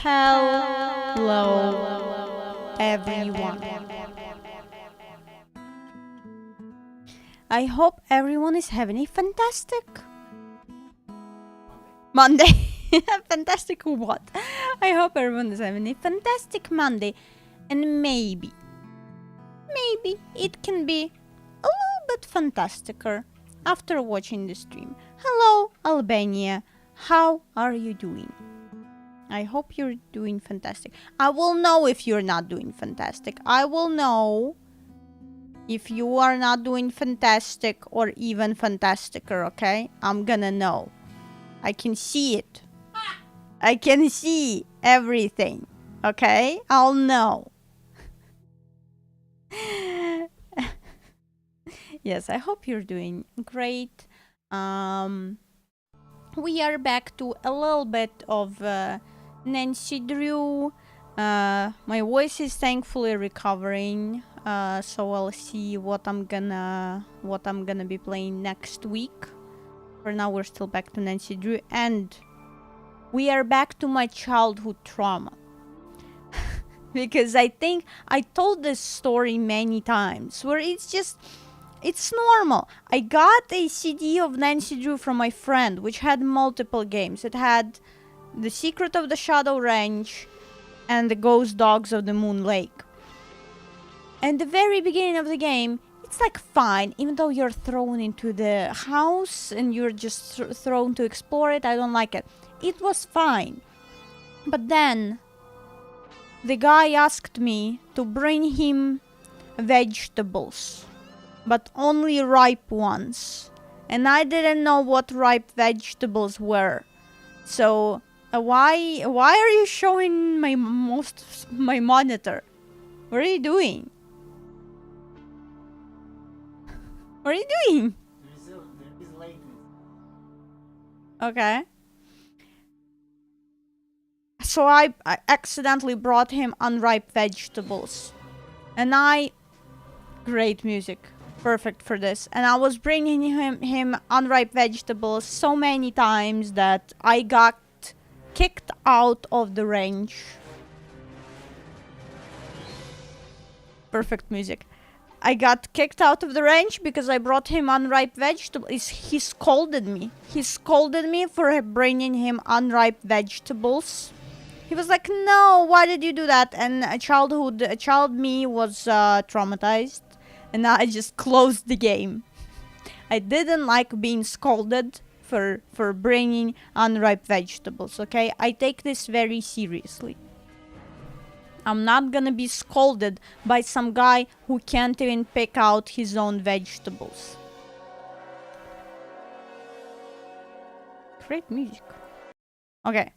Hello, everyone. I hope everyone is having a fantastic Monday. Fantastic what? I hope everyone is having a fantastic Monday, and maybe it can be a little bit fantasticer after watching the stream. Hello, Albania. How are you doing? I hope you're doing fantastic. I will know if you're not doing fantastic. I will know if you are not doing fantastic or even fantasticer, okay? I'm gonna know. I can see it. I can see everything, okay? I'll know. Yes, I hope you're doing great. We are back to a little bit of Nancy Drew. My voice is thankfully recovering, so I'll see what I'm gonna be playing next week. For now, we're still back to Nancy Drew, and we are back to my childhood trauma. Because I think I told this story many times, where it's normal. I got a CD of Nancy Drew from my friend, which had multiple games. It had The Secret of the Shadow Ranch and The Ghost Dogs of the Moon Lake. And the very beginning of the game, it's like fine, even though you're thrown into the house and you're just thrown to explore it. I don't like it. It was fine. But then the guy asked me to bring him vegetables, but only ripe ones. And I didn't know what ripe vegetables were. So why are you showing my monitor? What are you doing? What are you doing? There is latency. Okay. So I accidentally brought him unripe vegetables. And great music. Perfect for this. And I was bringing him unripe vegetables so many times that I got kicked out of the range. Perfect music. I got kicked out of the range because I brought him unripe vegetables. He scolded me. He scolded me for bringing him unripe vegetables. He was like, no, why did you do that? And a child me was traumatized. And I just closed the game. I didn't like being scolded for bringing unripe vegetables, okay? I take this very seriously. I'm not gonna be scolded by some guy who can't even pick out his own vegetables. Great music. Okay.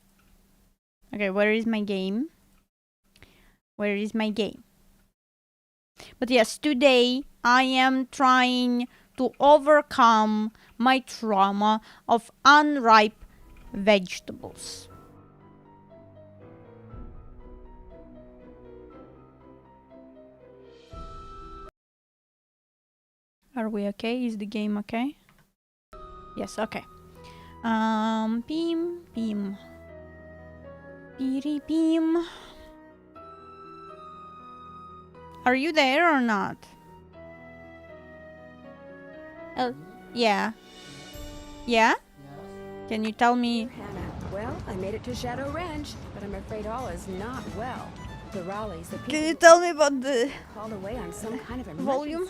Okay, where is my game? Where is my game? But yes, today I am trying to overcome my trauma of unripe vegetables. Are we okay? Is the game okay? Yes, okay. Beam. Beady beam. Are you there or not? Yeah. Yeah? Yes. Can you tell me? Hannah, well, I made it to Shadow Ranch, but I'm afraid all is not well. The Raleighs, the people Can you tell me about the called away on some kind of emergency. volume?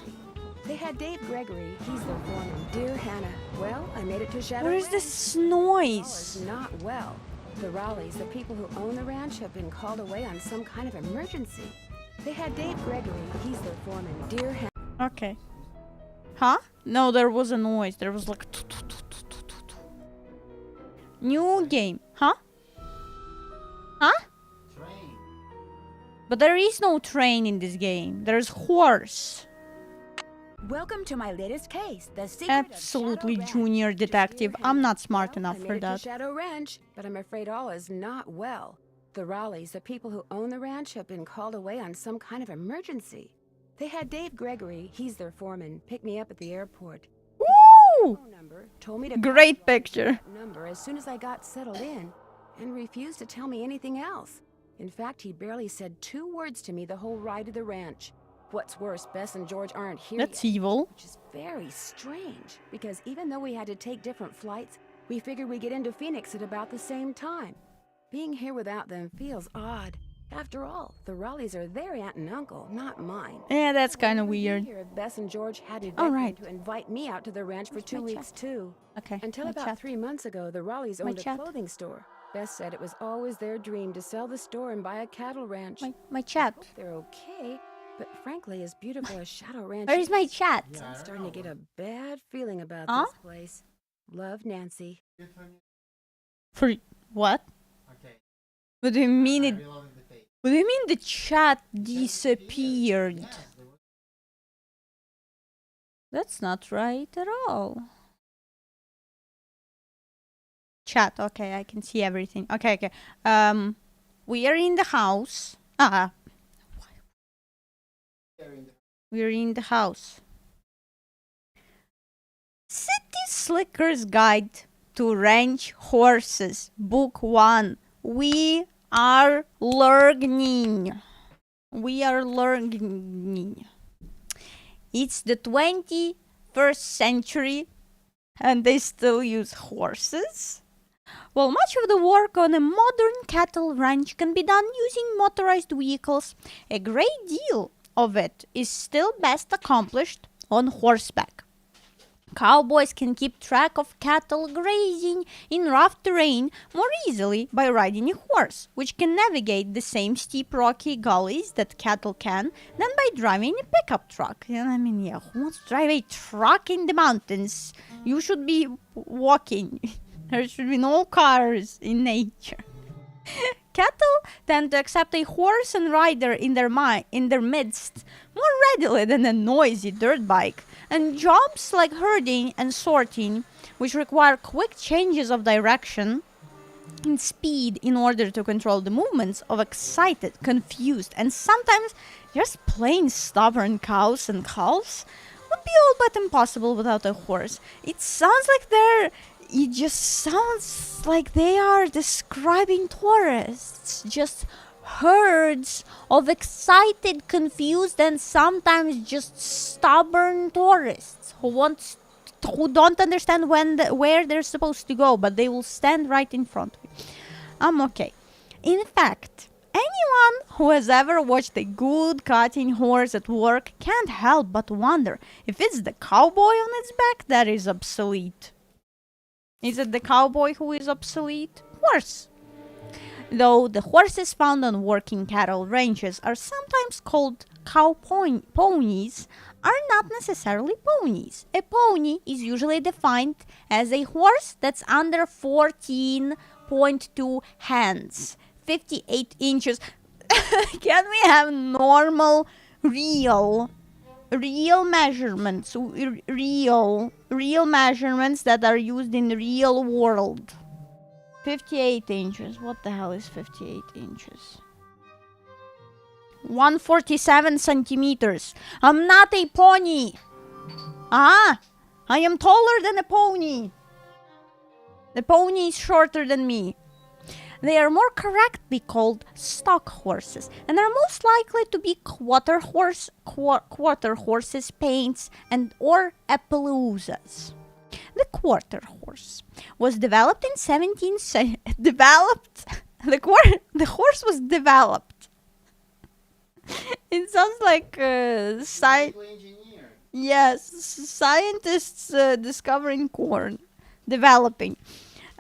They had Dave Gregory, he's their foreman. Dear Hannah, well, I made it to Shadow Where is Ranch. this All noise? is not well. The Raleighs, the people who own the ranch, have been called away on some kind of emergency. They had Dave Gregory, he's their foreman. Dear Hannah. Okay. Huh? No, there was a noise. There was like new game. Huh? Huh? Train. But there is no train in this game. There's horse. Welcome to my latest case, The Secret Absolutely of Shadow junior Ranch. detective. Dear I'm Hannah, not smart well, enough I for made it that. to Shadow Ranch, but I'm afraid all is not well. The Raleighs, the people who own the ranch, have been called away on some kind of emergency. They had Dave Gregory, he's their foreman, pick me up at the airport. Woo! Phone number told me to Great call picture. that number as soon as I got settled in, and refused to tell me anything else. In fact, he barely said 2 words to me the whole ride to the ranch. What's worse, Bess and George aren't here That's yet, evil. which is very strange, because even though we had to take different flights, we figured we'd get into Phoenix at about the same time. Being here without them feels odd. After all, the Raleighs are their aunt and uncle, not mine. Yeah, that's kind of We'd be weird. here if Bess and George hadn't All begged right. them to invite me out to the ranch for Where's 2 my weeks chat? too. Okay. Until my about chat. 3 months ago, the Raleighs My owned a chat. clothing store. Bess said it was always their dream to sell the store and buy a cattle ranch. My chat. Hope they're okay, but frankly, as beautiful as Shadow Ranch Where is my chat? Yeah, I I'm don't starting to know. get a bad feeling about Huh? this place. Love, Nancy. Good for you. For what? Okay. What do you mean I it? reloaded the page. What do you mean the chat disappeared? Yes, there was- That's not right at all. Chat. Okay, I can see everything. Okay. We are in the house. they're in the- We're in the house. City Slicker's Guide to Ranch Horses, Book 1. We are learning. We are learning. It's the 21st century and they still use horses? Well, much of the work on a modern cattle ranch can be done using motorized vehicles. A great deal of it is still best accomplished on horseback. Cowboys can keep track of cattle grazing in rough terrain more easily by riding a horse, which can navigate the same steep rocky gullies that cattle can than by driving a pickup truck. And I mean, yeah, who wants to drive a truck in the mountains? You should be walking. There should be no cars in nature. Cattle tend to accept a horse and rider in their midst more readily than a noisy dirt bike, and jobs like herding and sorting, which require quick changes of direction and speed in order to control the movements of excited, confused, and sometimes just plain stubborn cows and calves, would be all but impossible without a horse. It just sounds like they are describing tourists, just herds of excited, confused, and sometimes just stubborn tourists who don't understand where they're supposed to go, but they will stand right in front of you. I'm okay. In fact, anyone who has ever watched a good cutting horse at work can't help but wonder if it's the cowboy on its back that is obsolete. Is it the cowboy who is obsolete? Horse. Though the horses found on working cattle ranches are sometimes called ponies, are not necessarily ponies. A pony is usually defined as a horse that's under 14.2 hands, 58 inches. Can we have normal, real measurements, real measurements that are used in the real world? 58 inches. What the hell is 58 inches? 147 centimeters. I'm not a pony. I am taller than a pony. The pony is shorter than me. They are more correctly called stock horses and are most likely to be quarter horses, paints, and or Appaloozas. The quarter horse was developed in 17th century. The horse was developed. It sounds like engineer. yes, scientists discovering corn, developing.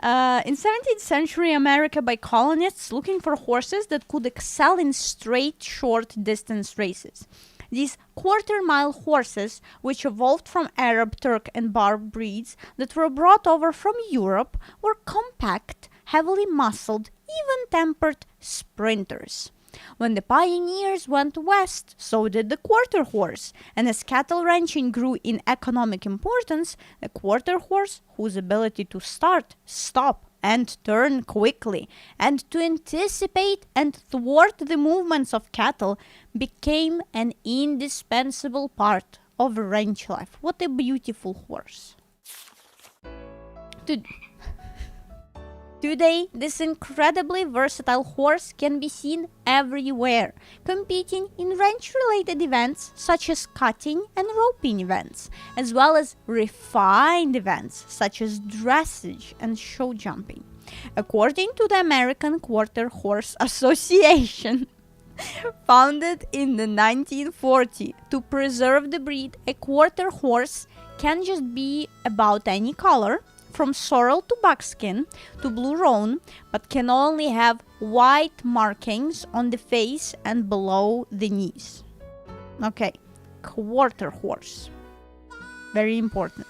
In 17th century America by colonists looking for horses that could excel in straight, short distance races. These quarter-mile horses, which evolved from Arab, Turk, and Boer breeds that were brought over from Europe, were compact, heavily muscled, even-tempered sprinters. When the pioneers went west, so did the quarter horse, and as cattle ranching grew in economic importance, the quarter horse, whose ability to start, stop, and turn quickly, and to anticipate and thwart the movements of cattle, became an indispensable part of ranch life. What a beautiful horse. Dude. Today, this incredibly versatile horse can be seen everywhere, competing in ranch-related events such as cutting and roping events, as well as refined events such as dressage and show jumping. According to the American Quarter Horse Association, founded in the 1940 to preserve the breed, a quarter horse can just be about any color, from sorrel to buckskin to blue roan, but can only have white markings on the face and below the knees. Okay, quarter horse. Very important.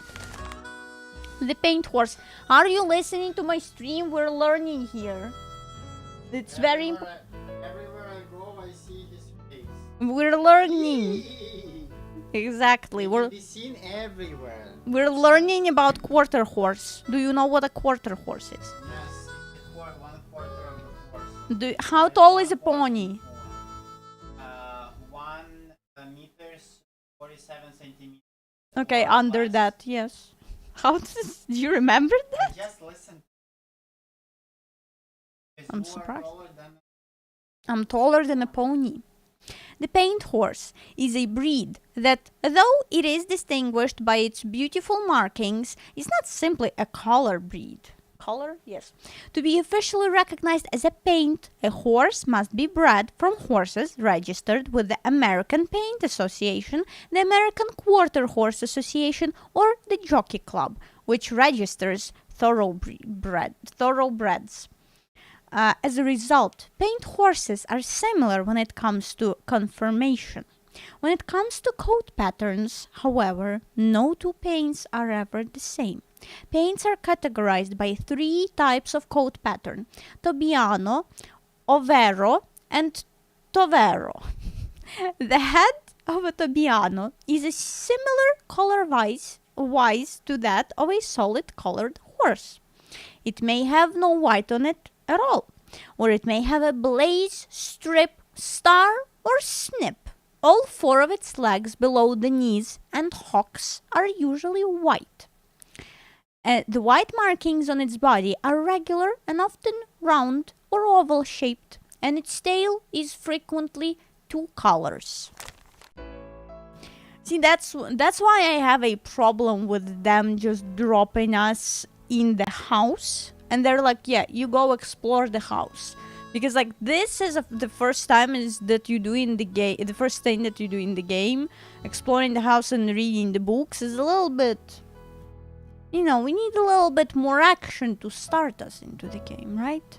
The paint horse. Are you listening to my stream? We're learning here. It's very important. Everywhere I go, I see his face. We're learning. Exactly. It can be seen everywhere. We're learning about quarter horse. Do you know what a quarter horse is? Yes, it's 1/4 of the horse. How tall is a pony? 1 meters 47 centimeters. Okay, under that, yes. How does, do you remember that? Just listen. I'm surprised. I'm taller than a pony. The paint horse is a breed that, though it is distinguished by its beautiful markings, is not simply a color breed. Color? Yes. To be officially recognized as a paint, a horse must be bred from horses registered with the American Paint Association, the American Quarter Horse Association, or the Jockey Club, which registers thoroughbreds. As a result, paint horses are similar when it comes to conformation. When it comes to coat patterns, however, no two paints are ever the same. Paints are categorized by 3 types of coat pattern: Tobiano, Overo, and Tovero. The head of a Tobiano is a similar color-wise to that of a solid-colored horse. It may have no white on it at all, or it may have a blaze, strip, star, or snip. All 4 of its legs below the knees and hocks are usually white. The white markings on its body are regular and often round or oval shaped, and its tail is frequently 2 colors. See, that's why I have a problem with them just dropping us in the house, and they're like, yeah, you go explore the house. Because like this is the first time that you do in the game. The first thing that you do in the game, exploring the house and reading the books, is a little bit. You know, we need a little bit more action to start us into the game, right?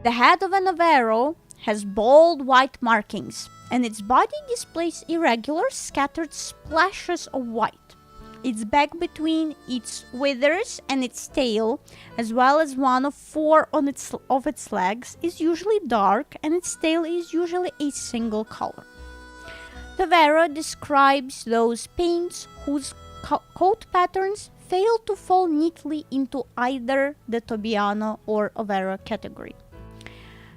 The head of an Overo has bold white markings, and its body displays irregular, scattered splashes of white. Its back between its withers and its tail, as well as one of 4 of its legs, is usually dark, and its tail is usually a single color. Tovero describes those paints whose coat patterns fail to fall neatly into either the Tobiano or Overo category,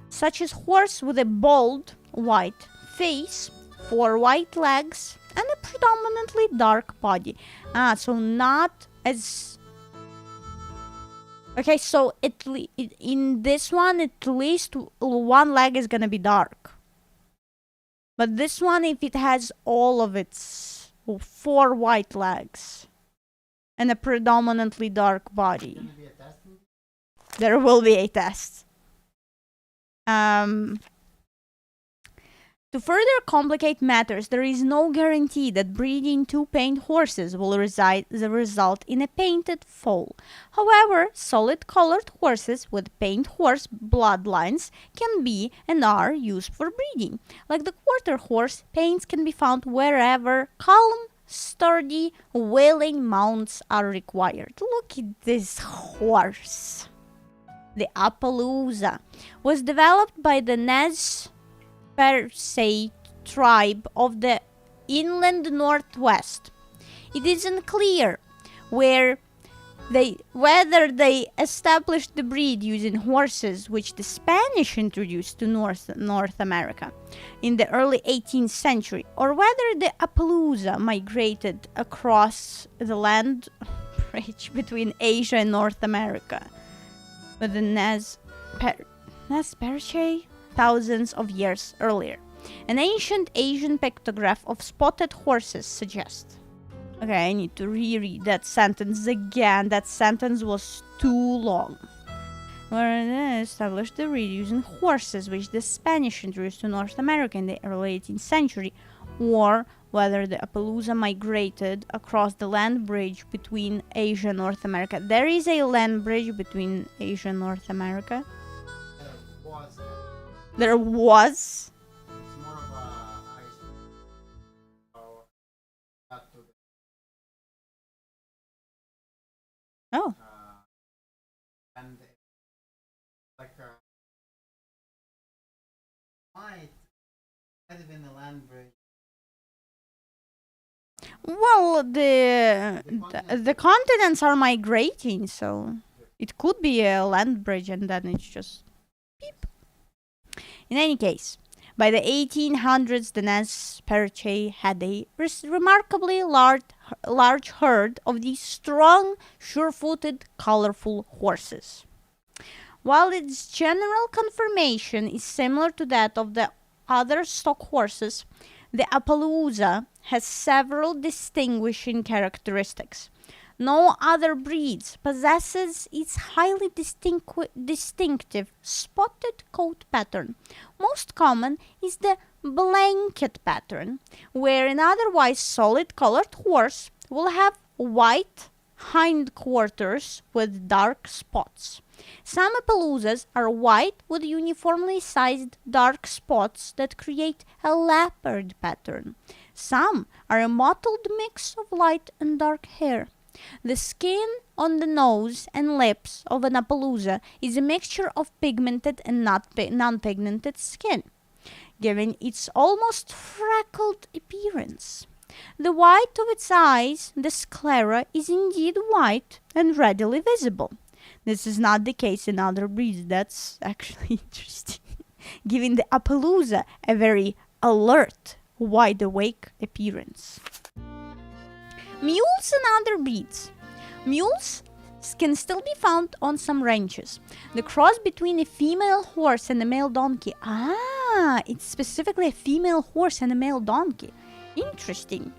such as horse with a bold white face, 4 white legs, and a predominantly dark body. So not as... Okay, so in this one, at least 1 leg is gonna be dark. But this one, if it has all of its 4 white legs and a predominantly dark body, there will be a test. To further complicate matters, there is no guarantee that breeding 2 paint horses will result in a painted foal. However, solid-colored horses with paint horse bloodlines can be and are used for breeding. Like the quarter horse, paints can be found wherever calm, sturdy, willing mounts are required. Look at this horse. The Appaloosa was developed by the Nez Perce tribe of the inland northwest. It is unclear whether they established the breed using horses which the Spanish introduced to North America in the early 18th century, or whether the Appaloosa migrated across the land bridge between Asia and North America. with the Nez Perce thousands of years earlier. An ancient Asian pictograph of spotted horses suggests. Okay, I need to reread that sentence again. That sentence was too long. Where they established the breed using horses, which the Spanish introduced to North America in the early 18th century, or whether the Appaloosa migrated across the land bridge between Asia and North America. There is a land bridge between Asia and North America. Was There was. it's more of a ice. So that to the, Oh, and like might have been a land bridge. well, the continents are migrating, so it could be a land bridge, and then it's just beep. In any case, by the 1800s, the Nez Perce had a remarkably large herd of these strong, sure-footed, colorful horses. While its general conformation is similar to that of the other stock horses, the Appaloosa has several distinguishing characteristics. No other breeds possesses its highly distinctive spotted coat pattern. Most common is the blanket pattern, where an otherwise solid colored horse will have white hindquarters with dark spots. Some Appaloosas are white with uniformly sized dark spots that create a leopard pattern. Some are a mottled mix of light and dark hair. The skin on the nose and lips of an Appaloosa is a mixture of pigmented and non-pigmented skin, giving its almost freckled appearance. The white of its eyes, the sclera, is indeed white and readily visible. This is not the case in other breeds. That's actually interesting, giving the Appaloosa a very alert, wide-awake appearance. Mules and other breeds. Mules can still be found on some ranches. The cross between a female horse and a male donkey. It's specifically a female horse and a male donkey. Interesting.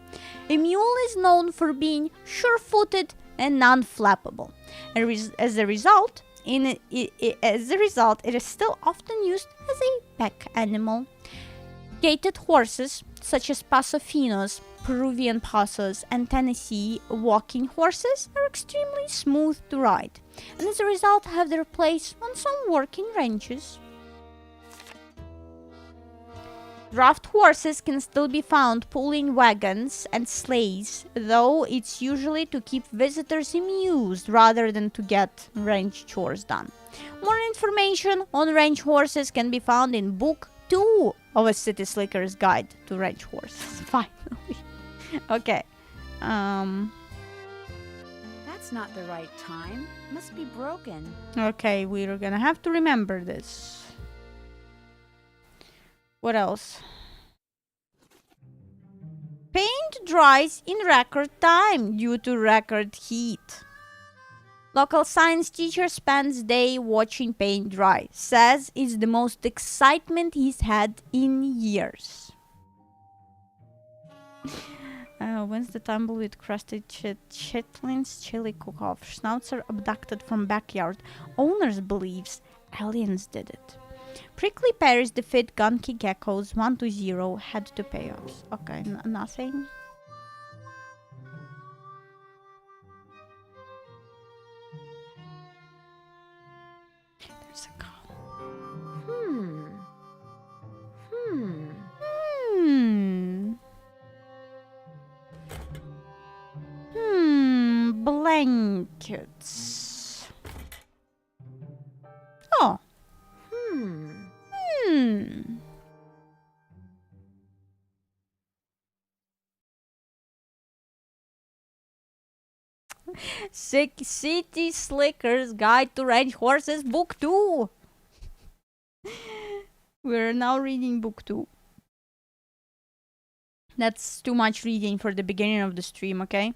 A mule is known for being sure-footed and non-flappable. As a result, it is still often used as a pack animal. Gaited horses, such as Paso Finos, Peruvian Pasos, and Tennessee walking horses, are extremely smooth to ride, and as a result have their place on some working ranches. Draft horses can still be found pulling wagons and sleighs, though it's usually to keep visitors amused rather than to get ranch chores done. More information on ranch horses can be found in Book 2 of A City Slicker's Guide to Ranch Horses. Finally. Okay. That's not the right time. Must be broken. Okay, we're gonna have to remember this. What else? Paint dries in record time due to record heat. Local science teacher spends day watching paint dry. Says it's the most excitement he's had in years. When's the tumbleweed crusted chitlins chili cook-off? Schnauzer abducted from backyard. Owners believes aliens did it. Prickly pears defeat gunky geckos 1-0 head to payoffs. Okay, nothing. There's a cow. Blankets. Oh. City Slicker's Guide to Ranch Horses, Book 2. We're now reading Book 2. That's too much reading for the beginning of the stream, okay?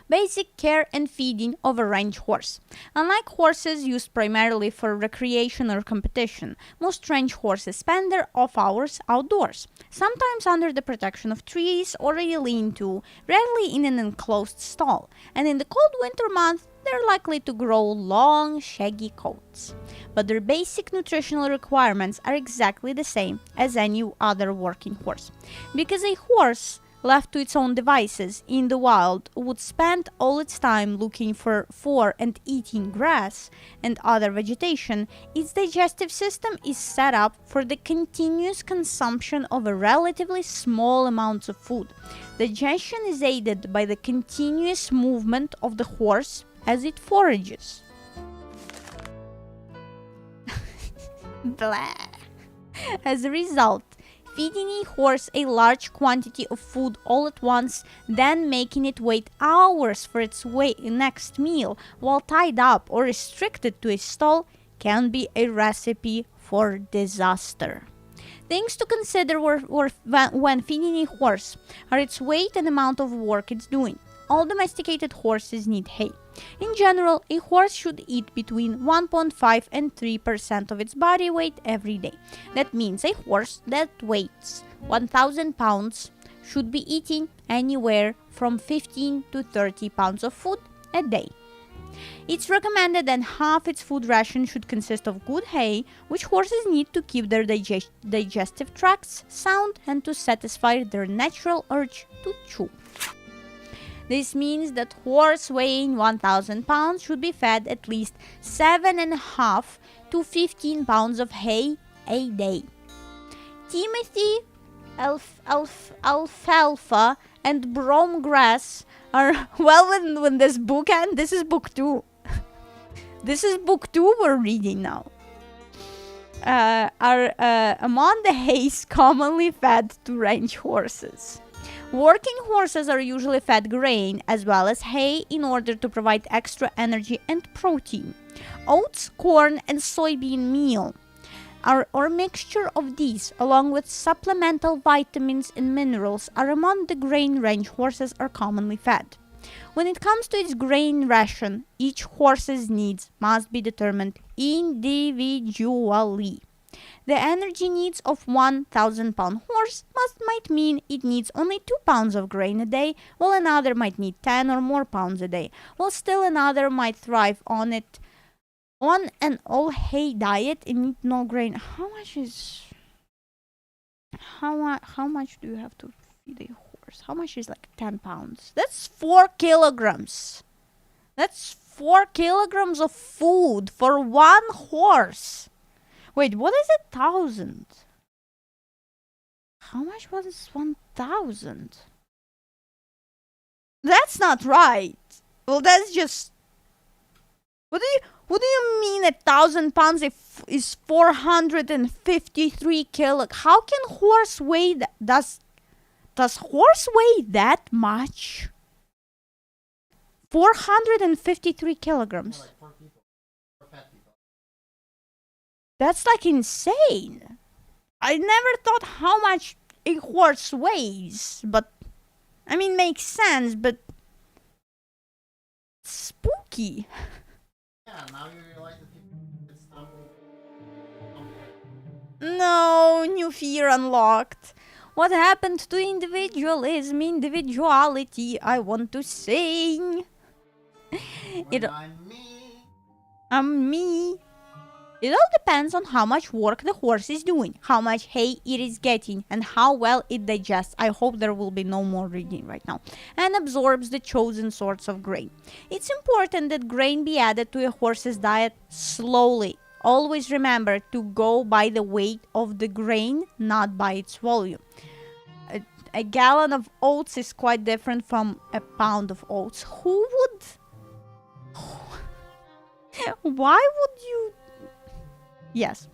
Basic care and feeding of a range horse. Unlike horses used primarily for recreation or competition, most range horses spend their off hours outdoors, sometimes under the protection of trees or a lean-to, rarely in an enclosed stall, and in the cold winter months they're likely to grow long, shaggy coats. But their basic nutritional requirements are exactly the same as any other working horse. Because a horse left to its own devices in the wild would spend all its time looking for and eating grass and other vegetation, its digestive system is set up for the continuous consumption of a relatively small amounts of food. Digestion is aided by the continuous movement of the horse as it forages. Blah. As a result, feeding a horse a large quantity of food all at once, then making it wait hours for its next meal while tied up or restricted to a stall can be a recipe for disaster. Things to consider when feeding a horse are its weight and amount of work it's doing. All domesticated horses need hay. In general, a horse should eat between 1.5 and 3% of its body weight every day. That means a horse that weighs 1,000 pounds should be eating anywhere from 15 to 30 pounds of food a day. It's recommended that half its food ration should consist of good hay, which horses need to keep their digestive tracts sound and to satisfy their natural urge to chew. This means that horse weighing 1,000 pounds should be fed at least 7.5 to 15 pounds of hay a day. Timothy, alfalfa, and brome grass are, well, when this book ends, this is book 2. This is book 2 we're reading now. Are among the hays commonly fed to range horses. Working horses are usually fed grain as well as hay in order to provide extra energy and protein. Oats, corn, and soybean meal or mixture of these, along with supplemental vitamins and minerals, are among the grain range horses are commonly fed. When it comes to its grain ration, each horse's needs must be determined individually. The energy needs of 1,000-pound horse might mean it needs only 2 pounds of grain a day, while another might need 10 or more pounds a day, while still another might thrive on an all hay diet and eat no grain. How much do you have to feed a horse? How much is like 10 pounds? That's 4 kilograms. That's 4 kilograms of food for one horse. Wait, what is 1,000? How much was 1,000? That's not right. Well, that's just... What do you mean 1,000 pounds is 453 kilos? How can horse weigh that? Does horse weigh that much? 453 kilograms. Like 4 people. 4 fat people. That's like insane. I never thought how much a horse weighs, but I mean, makes sense, but spooky. Yeah, now you realize that it's No, new fear unlocked. What happened to individualism, individuality? I want to sing. I'm me. It all depends on how much work the horse is doing, how much hay it is getting, and how well it digests. I hope there will be no more reading right now. And absorbs the chosen sorts of grain. It's important that grain be added to a horse's diet slowly. Always remember to go by the weight of the grain, not by its volume. A gallon of oats is quite different from a pound of oats. Who would... Why would you... Yes.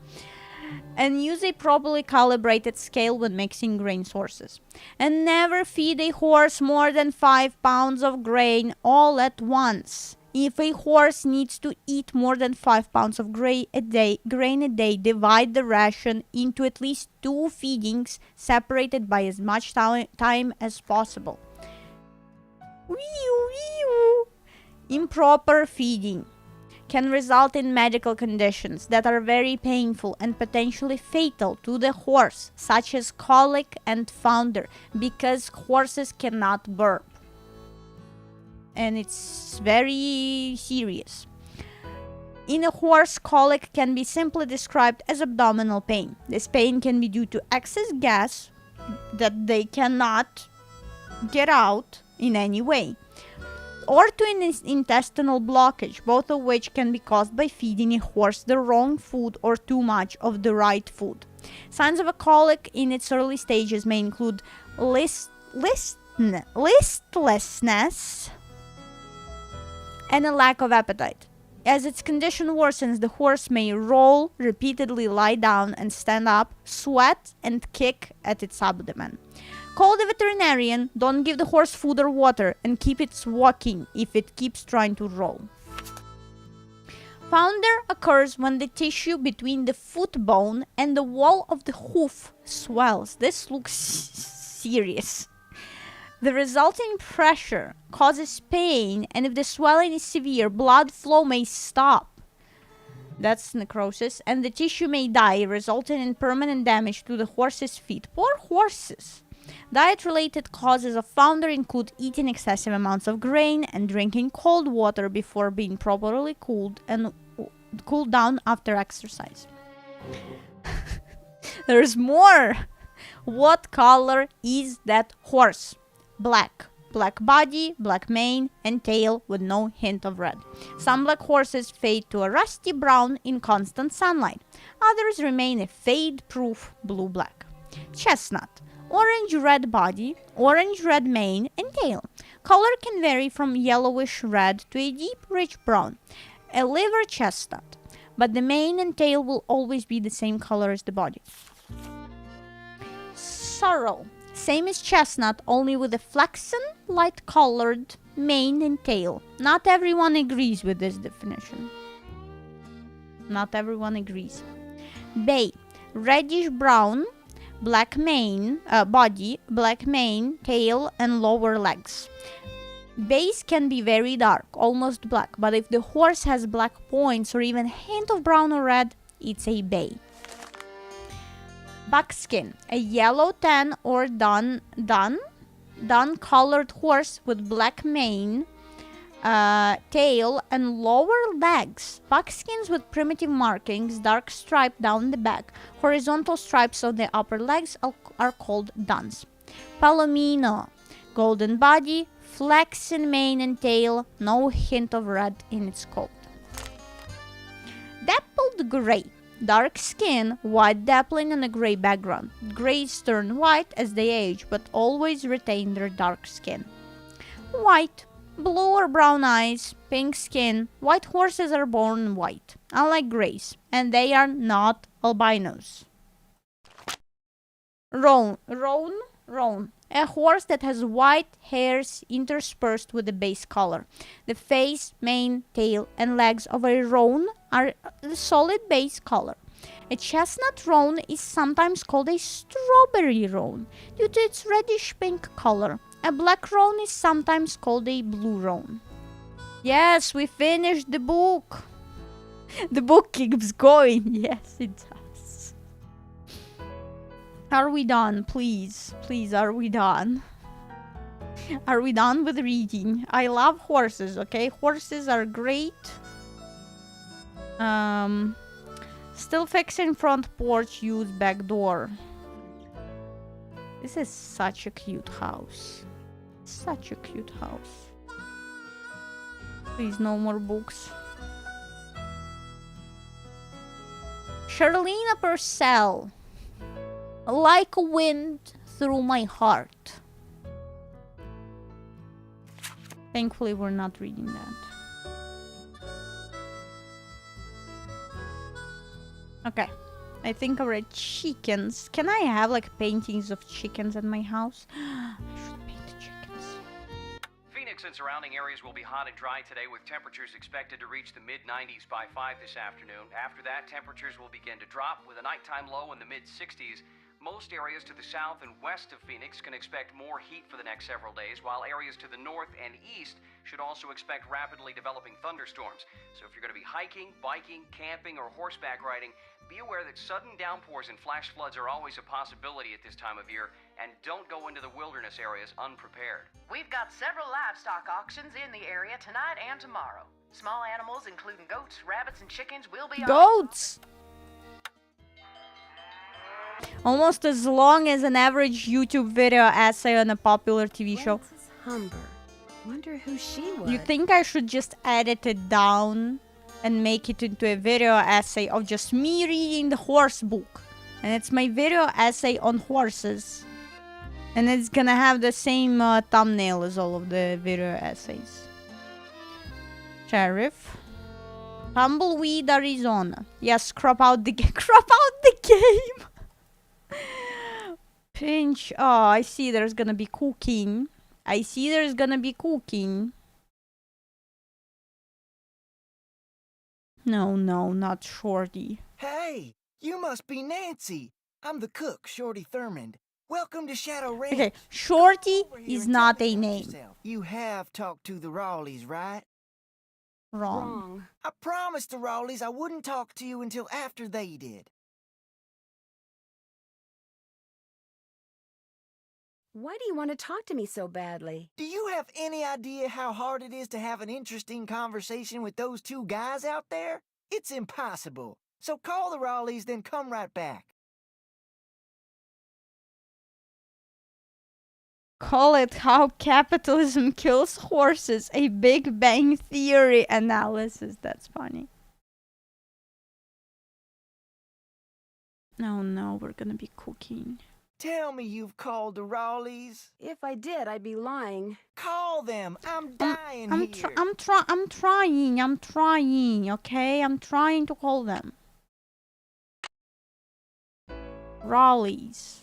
And use a properly calibrated scale when mixing grain sources. And never feed a horse more than 5 pounds of grain all at once. If a horse needs to eat more than 5 pounds of grain a day, divide the ration into at least 2 feedings separated by as much time as possible. Improper feeding can result in medical conditions that are very painful and potentially fatal to the horse, such as colic and founder, because horses cannot burp. And it's very serious. In a horse, colic can be simply described as abdominal pain. This pain can be due to excess gas that they cannot get out in any way, or to an intestinal blockage, both of which can be caused by feeding a horse the wrong food or too much of the right food. Signs of a colic in its early stages may include listlessness and a lack of appetite. As its condition worsens, the horse may roll, repeatedly lie down and stand up, sweat, and kick at its abdomen. Call the veterinarian, don't give the horse food or water, and keep it walking if it keeps trying to roll. Founder occurs when the tissue between the foot bone and the wall of the hoof swells. This looks serious. The resulting pressure causes pain, and if the swelling is severe, blood flow may stop. That's necrosis, and the tissue may die, resulting in permanent damage to the horse's feet. Poor horses. Diet-related causes of founder include eating excessive amounts of grain and drinking cold water before being properly cooled down after exercise. There's more. What color is that horse? Black. Black body, black mane, and tail with no hint of red. Some black horses fade to a rusty brown in constant sunlight. Others remain a fade-proof blue-black. Chestnut. Orange-red body, orange-red mane, and tail. Color can vary from yellowish-red to a deep, rich brown. A liver chestnut. But the mane and tail will always be the same color as the body. Sorrel. Same as chestnut, only with a flaxen, light-colored mane and tail. Not everyone agrees with this definition. Not everyone agrees. Bay. Reddish-brown, black mane, body, black mane, tail, and lower legs. Bays can be very dark, almost black, but if the horse has black points or even a hint of brown or red, it's a bay. Buckskin, a yellow, tan, or dun-colored horse with black mane, tail, and lower legs. Buckskins with primitive markings, dark stripe down the back, horizontal stripes on the upper legs are called duns. Palomino, golden body, flaxen mane and tail, no hint of red in its coat. Dappled gray. Dark skin, white dappling on a gray background. Grays turn white as they age, but always retain their dark skin. White. Blue or brown eyes, pink skin. White horses are born white, unlike grays, and they are not albinos. Roan. A horse that has white hairs interspersed with the base color. The face, mane, tail, and legs of a roan are the solid base color. A chestnut roan is sometimes called a strawberry roan due to its reddish-pink color. A black roan is sometimes called a blue roan. Yes, we finished the book. The book keeps going. Yes, it does. Are we done? Please, are we done? Are we done with reading? I love horses, okay? Horses are great. Still fixing front porch, use back door. This is such a cute house. Such a cute house. Please, no more books. Charlena Purcell. Like a wind through my heart. Thankfully, we're not reading that. Okay. I think I read chickens. Can I have like paintings of chickens at my house? I should paint the chickens. Phoenix and surrounding areas will be hot and dry today with temperatures expected to reach the mid-90s by 5 this afternoon. After that, temperatures will begin to drop with a nighttime low in the mid-60s. Most areas to the south and west of Phoenix can expect more heat for the next several days, while areas to the north and east should also expect rapidly developing thunderstorms. So if you're going to be hiking, biking, camping, or horseback riding, be aware that sudden downpours and flash floods are always a possibility at this time of year, and don't go into the wilderness areas unprepared. We've got several livestock auctions in the area tonight and tomorrow. Small animals, including goats, rabbits, and chickens, will be Goats! Almost as long as an average YouTube video essay on a popular TV show. Frances Humber. Wonder who she was. You think I should just edit it down and make it into a video essay of just me reading the horse book? And it's my video essay on horses. And it's gonna have the same thumbnail as all of the video essays. Sheriff. Tumbleweed, Arizona. Yes, crop out the crop out the game. Pinch. Oh, I see there's gonna be cooking. I see there's gonna be cooking. No, not Shorty. Hey, you must be Nancy. I'm the cook, Shorty Thurmond. Welcome to Shadow Ranch. Okay, Shorty Over here is and not tell me a about name. yourself. You have talked to the Rawleys, right? Wrong. I promised the Rawleys I wouldn't talk to you until after they did. Why do you want to talk to me so badly? Do you have any idea how hard it is to have an interesting conversation with those two guys out there? It's impossible. So call the Rawleys, then come right back. Call it How Capitalism Kills Horses, a Big Bang Theory analysis. That's funny. Oh no, we're gonna be cooking. Tell me you've called the Rawleys. If I did, I'd be lying. Call them. I'm dying I'm here. trying, okay? I'm trying to call them. Raleighs.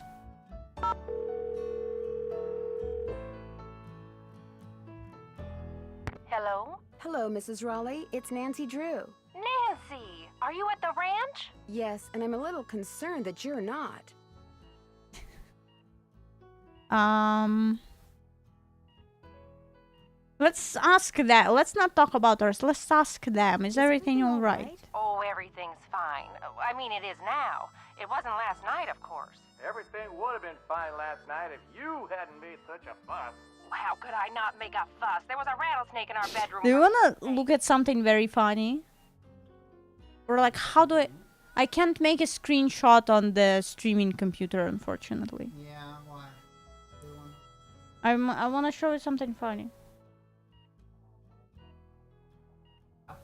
Hello? Hello, Mrs. Raleigh. It's Nancy Drew. Nancy, are you at the ranch? Yes, and I'm a little concerned that you're not. Let's ask that. Let's not talk about ours. Let's ask them. Is everything all right? Oh, everything's fine. I mean, it is now. It wasn't last night, of course. Everything would have been fine last night if you hadn't made such a fuss. How could I not make a fuss? There was a rattlesnake in our bedroom. Do you wanna look at something very funny? Or like, how do I can't make a screenshot on the streaming computer, unfortunately. Yeah, why? I wanna show you something funny.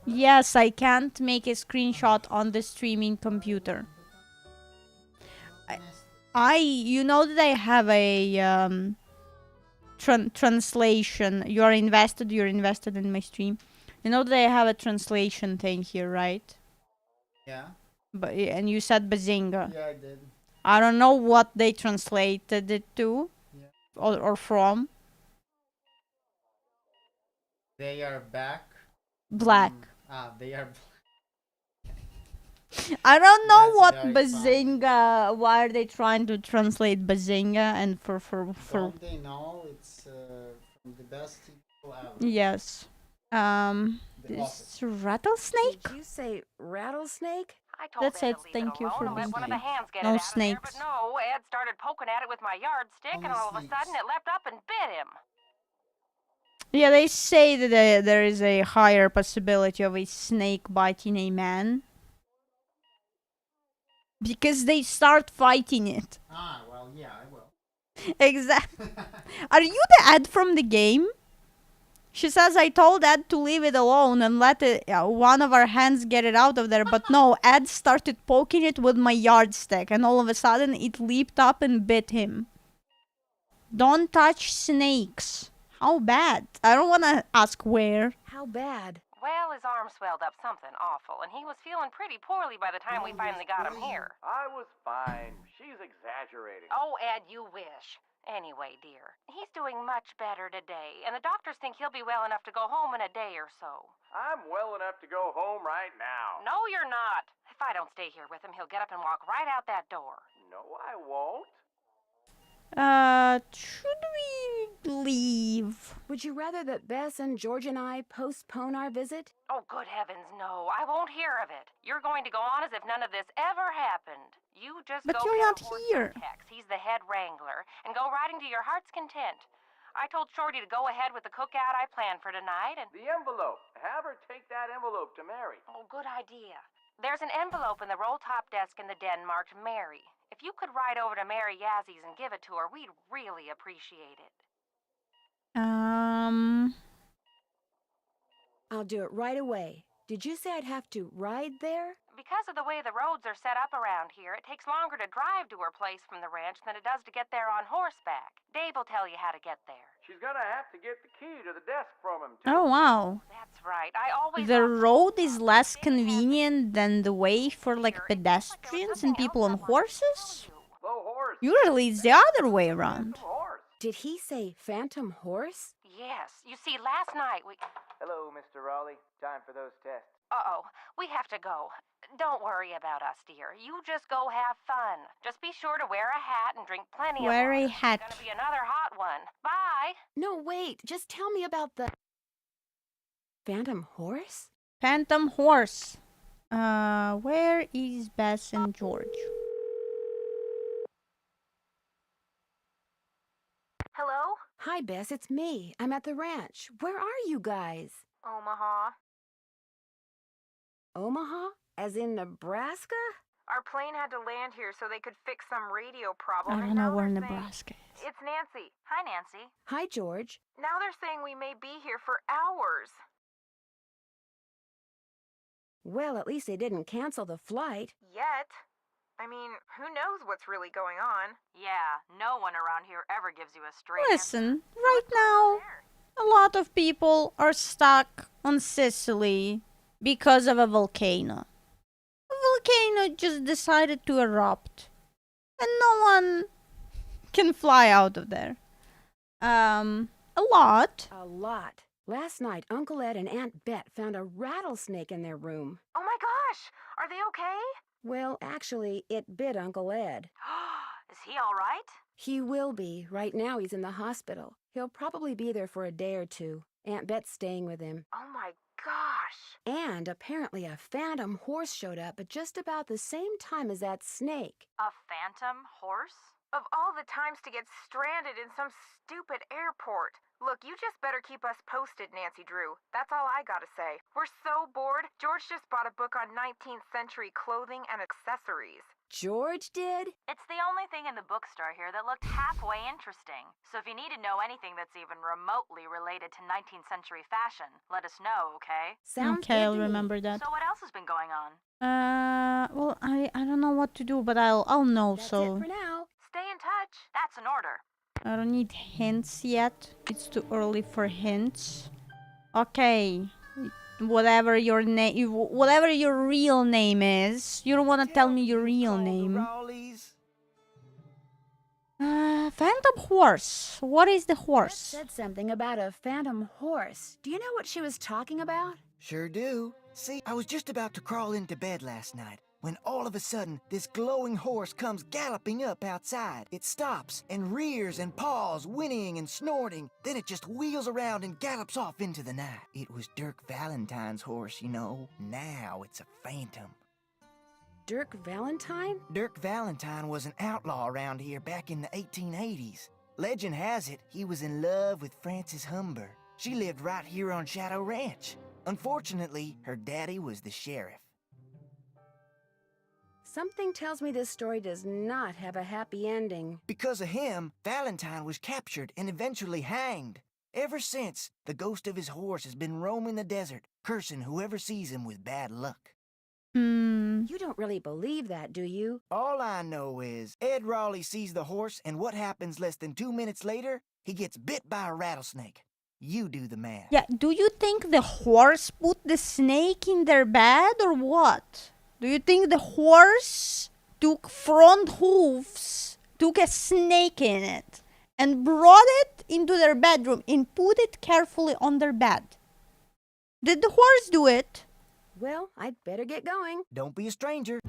Yes, I can't make a screenshot on the streaming computer. You know that I have a translation. You're invested in my stream. You know that I have a translation thing here, right? Yeah? And you said bazinga. Yeah, I did. I don't know what they translated it to, Yeah. or from. They are back. Black. They are. I don't know That's what very bazinga. Why are they trying to translate bazinga and for? Don't they know it's from the best people ever? Yes. The This rattlesnake? Did you say rattlesnake? I told That's Ed it. to leave Thank you alone for and let being one of the here. hands get No it out of there, snakes. but no, Ed started poking at it with my yardstick, and Only all of a snakes. sudden it leapt up and bit him. Yeah, they say that there is a higher possibility of a snake biting a man. Because they start fighting it. Well, yeah, I will. Exactly. Are you the Ed from the game? She says I told Ed to leave it alone and let one of our hands get it out of there, but no, Ed started poking it with my yardstick and all of a sudden it leaped up and bit him. Don't touch snakes. How bad? I don't want to ask where. How bad? Well, his arm swelled up something awful, and he was feeling pretty poorly by the time we finally got him here. I was fine. She's exaggerating. Oh, Ed, you wish. Anyway, dear, he's doing much better today, and the doctors think he'll be well enough to go home in a day or so. I'm well enough to go home right now. No, you're not. If I don't stay here with him, he'll get up and walk right out that door. No, I won't. Should we leave? Would you rather that Bess and George and I postpone our visit? Oh, good heavens, no. I won't hear of it. You're going to go on as if none of this ever happened. You just But go you're get not a horse here. from Tex. He's the head wrangler, and go riding to your heart's content. I told Shorty to go ahead with the cookout I planned for tonight, and... The envelope. Have her take that envelope to Mary. Oh, good idea. There's an envelope in the roll-top desk in the den marked Mary. If you could ride over to Mary Yazzy's and give it to her, we'd really appreciate it. I'll do it right away. Did you say I'd have to ride there? Because of the way the roads are set up around here, it takes longer to drive to her place from the ranch than it does to get there on horseback. Dave will tell you how to get there. She's gonna have to get the key to the desk from him, too. Oh, wow. That's right. I always... The loved road horses. is less Dave has convenient than the way for, like, here. It seems like there was pedestrians something and people else on I wanted to horses? tell you. Slow horse. Usually it's the other way around. Horse. Did he say phantom horse? Yes. You see, last night we... Hello, Mr. Raleigh. Time for those tests. Uh-oh. We have to go. Don't worry about us, dear. You just go have fun. Just be sure to wear a hat and drink plenty of Wear water. a hat. It's gonna be another hot one. Bye. No, wait. Just tell me about the... phantom horse? Phantom horse. Where is Bess and George? Hello? Hi, Bess. It's me. I'm at the ranch. Where are you guys? Omaha. Omaha? As in Nebraska? Our plane had to land here so they could fix some radio I problem. don't and know now where they're saying- Nebraska is. It's Nancy. Hi, Nancy. Hi, George. Now they're saying we may be here for hours. Well, at least they didn't cancel the flight. Yet. I mean, who knows what's really going on? Yeah, no one around here ever gives you a straight Listen, right now, a lot of people are stuck on Sicily because of a volcano. A volcano just decided to erupt, and no one can fly out of there. A lot. A lot. Last night, Uncle Ed and Aunt Bet found a rattlesnake in their room. Oh my gosh! Are they okay? Well, actually, it bit Uncle Ed. Is he all right? He will be. Right now, he's in the hospital. He'll probably be there for a day or two. Aunt Bet's staying with him. Oh my gosh! And apparently a phantom horse showed up at just about the same time as that snake. A phantom horse? Of all the times to get stranded in some stupid airport. Look, you just better keep us posted, Nancy Drew. That's all I gotta say. We're so bored. George just bought a book on 19th century clothing and accessories. George did? It's the only thing in the bookstore here that looked halfway interesting. So if you need to know anything that's even remotely related to 19th century fashion, let us know, okay? Sounds Okay, good I'll to me. remember that. So what else has been going on? Well, I don't know what to do, but I'll know. That's So it for now. Stay in touch. That's an order. I don't need hints yet. It's too early for hints. Okay. Whatever your name, whatever your real name is. You don't want to tell me your real Call the name. Raleighs. Phantom horse. What is the Beth horse? said something about a phantom horse. Do you know what she was talking about? Sure do. See, I was just about to crawl into bed last night when all of a sudden this glowing horse comes galloping up outside. It stops and rears and paws, whinnying and snorting. Then it just wheels around and gallops off into the night. It was Dirk Valentine's horse, you know. Now it's a phantom. Dirk Valentine? Dirk Valentine was an outlaw around here back in the 1880s. Legend has it he was in love with Frances Humber. She lived right here on Shadow Ranch. Unfortunately, her daddy was the sheriff. Something tells me this story does not have a happy ending. Because of him, Valentine was captured and eventually hanged. Ever since, the ghost of his horse has been roaming the desert, cursing whoever sees him with bad luck. You don't really believe that, do you? All I know is Ed Raleigh sees the horse, and what happens less than 2 minutes later? He gets bit by a rattlesnake. You do the math. Yeah, do you think the horse put the snake in their bed or what? Do you think the horse took front hoofs, took a snake in it, and brought it into their bedroom and put it carefully on their bed? Did the horse do it? Well, I'd better get going. Don't be a stranger.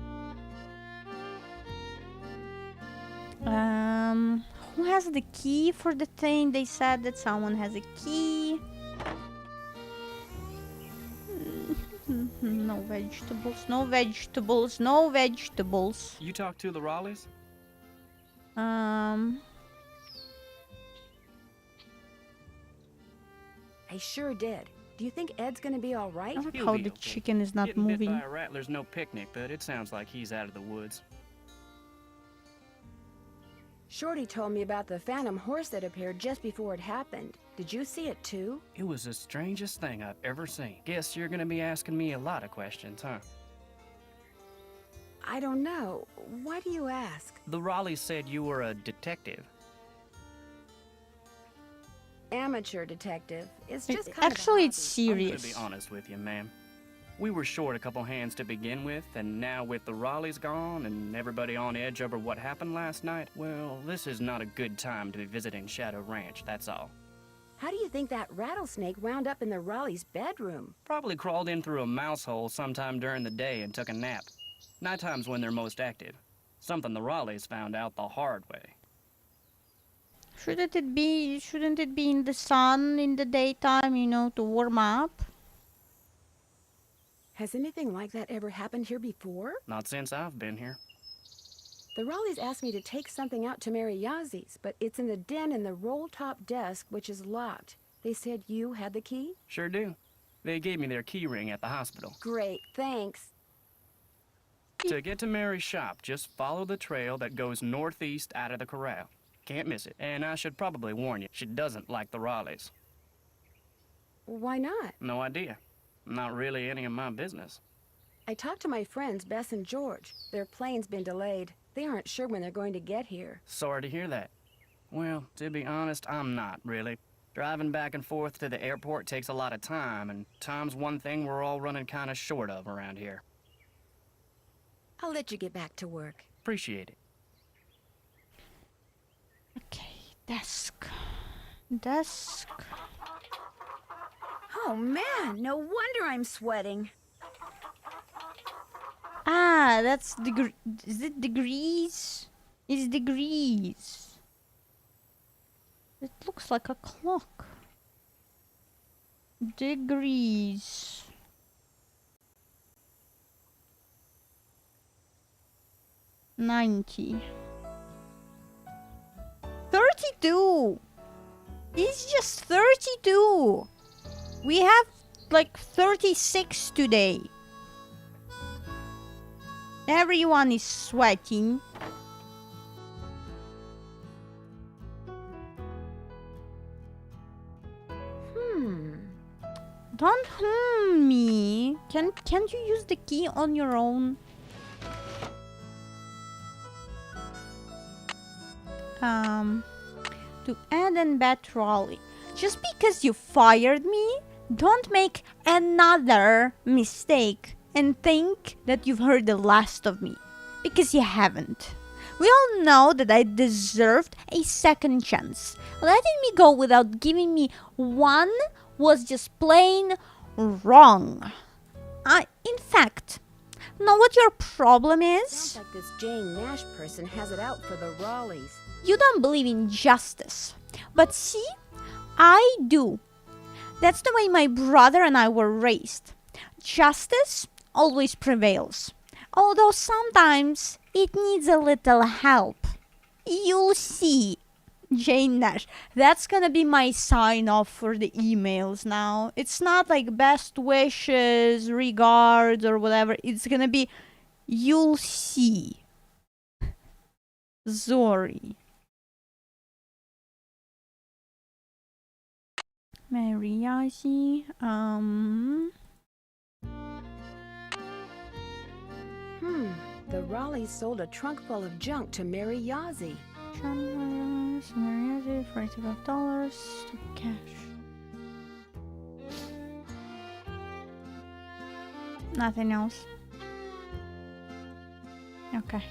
Who has the key for the thing? They said that someone has a key. No vegetables, no vegetables, no vegetables. You talked to the Raleighs? Um, I sure did. Do you think Ed's gonna be all right? I like He'll how be the okay. chicken is not Getting bit moving. by a rattler's no picnic, but it sounds like he's out of the woods. Shorty told me about the phantom horse that appeared just before it happened. Did you see it too? It was the strangest thing I've ever seen. Guess you're gonna be asking me a lot of questions, huh? I don't know. Why do you ask? The Raleighs said you were a detective. Amateur detective. It's just kind Actually, of a it's hobby. I'm gonna serious. be honest with you, ma'am. We were short a couple hands to begin with, and now with the Raleighs gone and everybody on edge over what happened last night, well, this is not a good time to be visiting Shadow Ranch, that's all. How do you think that rattlesnake wound up in the Raleigh's bedroom? Probably crawled in through a mouse hole sometime during the day and took a nap. Nighttime's when they're most active. Something the Raleighs found out the hard way. Shouldn't it be in the sun in the daytime, you know, to warm up? Has anything like that ever happened here before? Not since I've been here. The Raleighs asked me to take something out to Mary Yazi's, but it's in the den in the roll-top desk, which is locked. They said you had the key? Sure do. They gave me their key ring at the hospital. Great, thanks. To get to Mary's shop, just follow the trail that goes northeast out of the corral. Can't miss it. And I should probably warn you, she doesn't like the Raleighs. Why not? No idea. Not really any of my business. I talked to my friends, Bess and George. Their plane's been delayed. They aren't sure when they're going to get here. Sorry to hear that. Well, to be honest, I'm not, really. Driving back and forth to the airport takes a lot of time, and time's one thing we're all running kind of short of around here. I'll let you get back to work. Appreciate it. Okay, desk. Desk. Oh man, no wonder I'm sweating. Ah, that's is it degrees? It's degrees. It looks like a clock. Degrees. $90. 32. It's just 32. We have like 36 today. Everyone is sweating. Don't me. Can't you use the key on your own? To add and bet Raleigh. Just because you fired me, don't make another mistake and think that you've heard the last of me. Because you haven't. We all know that I deserved a second chance. Letting me go without giving me one was just plain wrong. In fact, know what your problem is? Sounds like this Jane Nash person has it out for the Raleighs. You don't believe in justice. But see, I do. That's the way my brother and I were raised. Justice always prevails. Although sometimes it needs a little help. You'll see. Jane Nash. That's gonna be my sign off for the emails now. It's not like best wishes, regards, or whatever. It's gonna be, you'll see. Zori. Mariachi. The Raleighs sold a trunk full of junk to Mary Yazi. Mariachi, $45 to cash. Nothing else. Okay.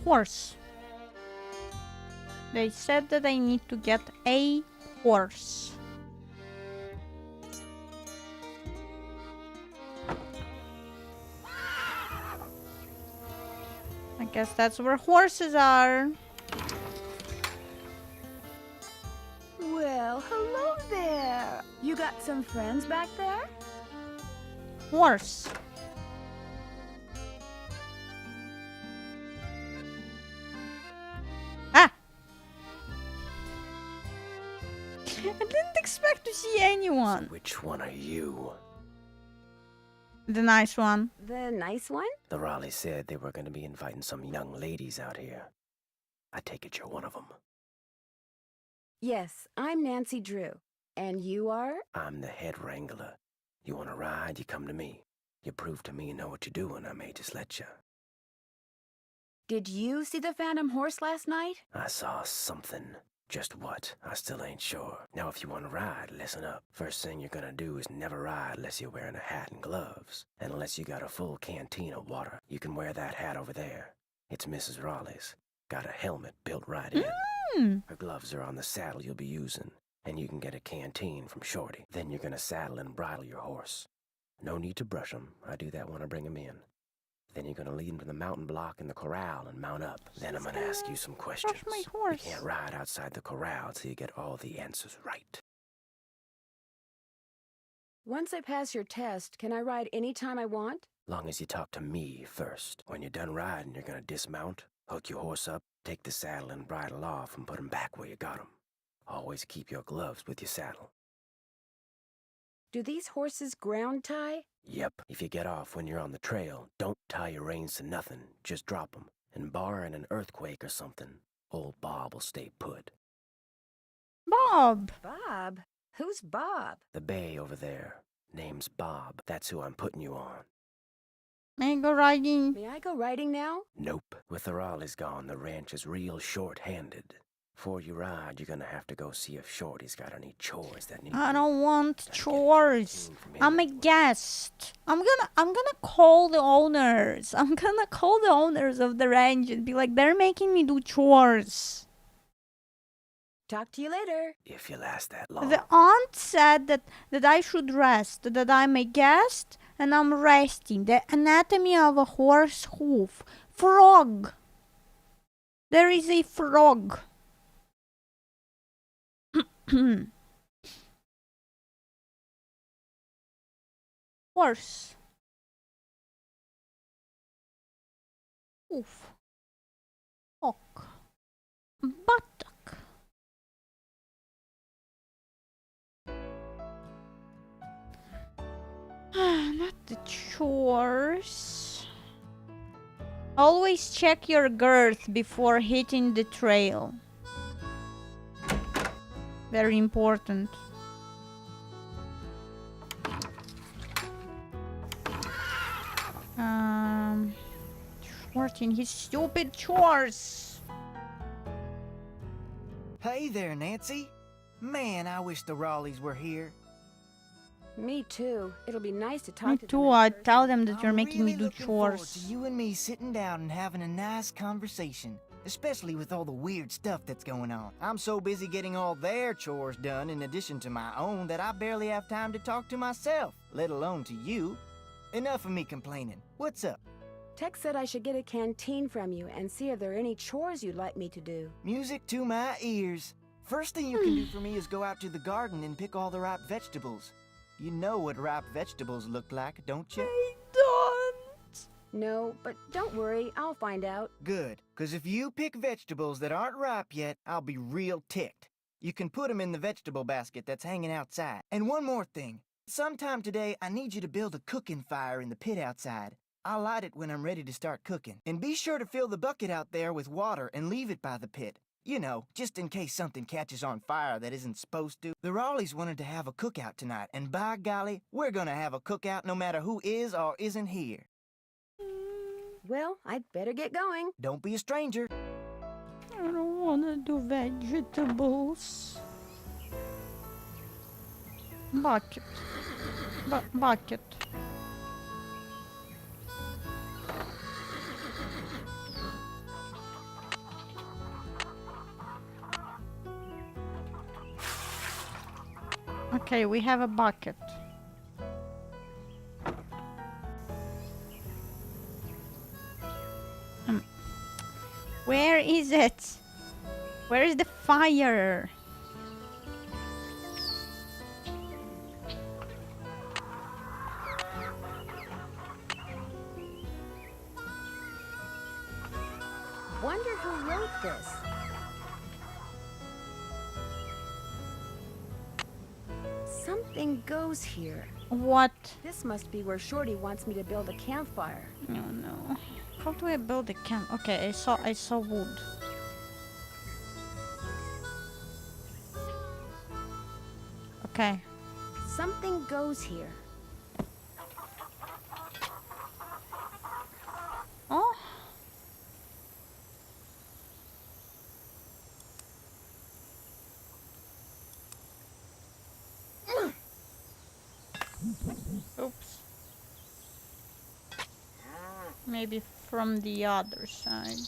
Horse. They said that I need to get a horse. I guess that's where horses are. Well, hello there. You got some friends back there? Horse. Ah! I didn't expect to see anyone. Which one are you? The nice one. The nice one? The Raleigh said they were going to be inviting some young ladies out here. I take it you're one of them. Yes, I'm Nancy Drew. And you are? I'm the head wrangler. You want to ride, you come to me. You prove to me you know what you're doing, I may just let you. Did you see the Phantom Horse last night? I saw something. Just what? I still ain't sure. Now, if you want to ride, listen up. First thing you're gonna do is never ride unless you're wearing a hat and gloves. And unless you got a full canteen of water. You can wear that hat over there. It's Mrs. Raleigh's. Got a helmet built right in. Her gloves are on the saddle you'll be using. And you can get a canteen from Shorty. Then you're gonna saddle and bridle your horse. No need to brush him. I do that when I bring him in. Then you're gonna lead him to the mountain block in the corral and mount up. Then I'm gonna ask you some questions. my You horse. can't ride outside the corral till you get all the answers right. Once I pass your test, can I ride any time I want? Long as you talk to me first. When you're done riding, you're gonna dismount, hook your horse up, take the saddle and bridle off and put him back where you got him. Always keep your gloves with your saddle. Do these horses ground tie? Yep. If you get off when you're on the trail, don't tie your reins to nothing. Just drop 'em. And barring an earthquake or something, old Bob will stay put. Bob. Bob? Who's Bob? The bay over there. Name's Bob. That's who I'm putting you on. May I go riding? May I go riding now? Nope. With the Raleighs gone, the ranch is real short-handed. Before you ride, you're gonna have to go see if Shorty's got any chores that need. I don't want chores. I'm a guest. I'm gonna call the owners. I'm gonna call the owners of the ranch and be like, they're making me do chores. Talk to you later. If you last that long. The aunt said that I should rest, that I'm a guest and I'm resting. The anatomy of a horse hoof. Frog. There is a frog. Horse. Hoof. Hock. Buttock. Not the chores. Always check your girth before hitting the trail. Very important. Shorting his stupid chores. Hey there, Nancy. Man, I wish the Raleighs were here. Me too. It'll be nice to talk Me to them. too, in I'd person. tell them that you're I'm making me really do looking forward chores. to you and me sitting down and having a nice conversation, especially with all the weird stuff that's going on. I'm so busy getting all their chores done in addition to my own that I barely have time to talk to myself, let alone to you. Enough of me complaining. What's up? Tex said I should get a canteen from you and see if there are any chores you'd like me to do. Music to my ears. First thing you can do for me is go out to the garden and pick all the ripe vegetables. You know what ripe vegetables look like, don't you? I don't. No, but don't worry, I'll find out. Good, because if you pick vegetables that aren't ripe yet, I'll be real ticked. You can put them in the vegetable basket that's hanging outside. And one more thing. Sometime today, I need you to build a cooking fire in the pit outside. I'll light it when I'm ready to start cooking. And be sure to fill the bucket out there with water and leave it by the pit. You know, just in case something catches on fire that isn't supposed to. The Raleighs wanted to have a cookout tonight, and by golly, we're gonna have a cookout no matter who is or isn't here. Well, I'd better get going. Don't be a stranger. I don't wanna do vegetables. Bucket. Bucket. Okay, we have a bucket. Where is it? Where is the fire? Wonder who wrote this. Something goes here. What? This must be where Shorty wants me to build a campfire. Oh no. How do I build a camp? Okay, I saw wood. Okay. Something goes here. Oh. Oops. Maybe from the other side.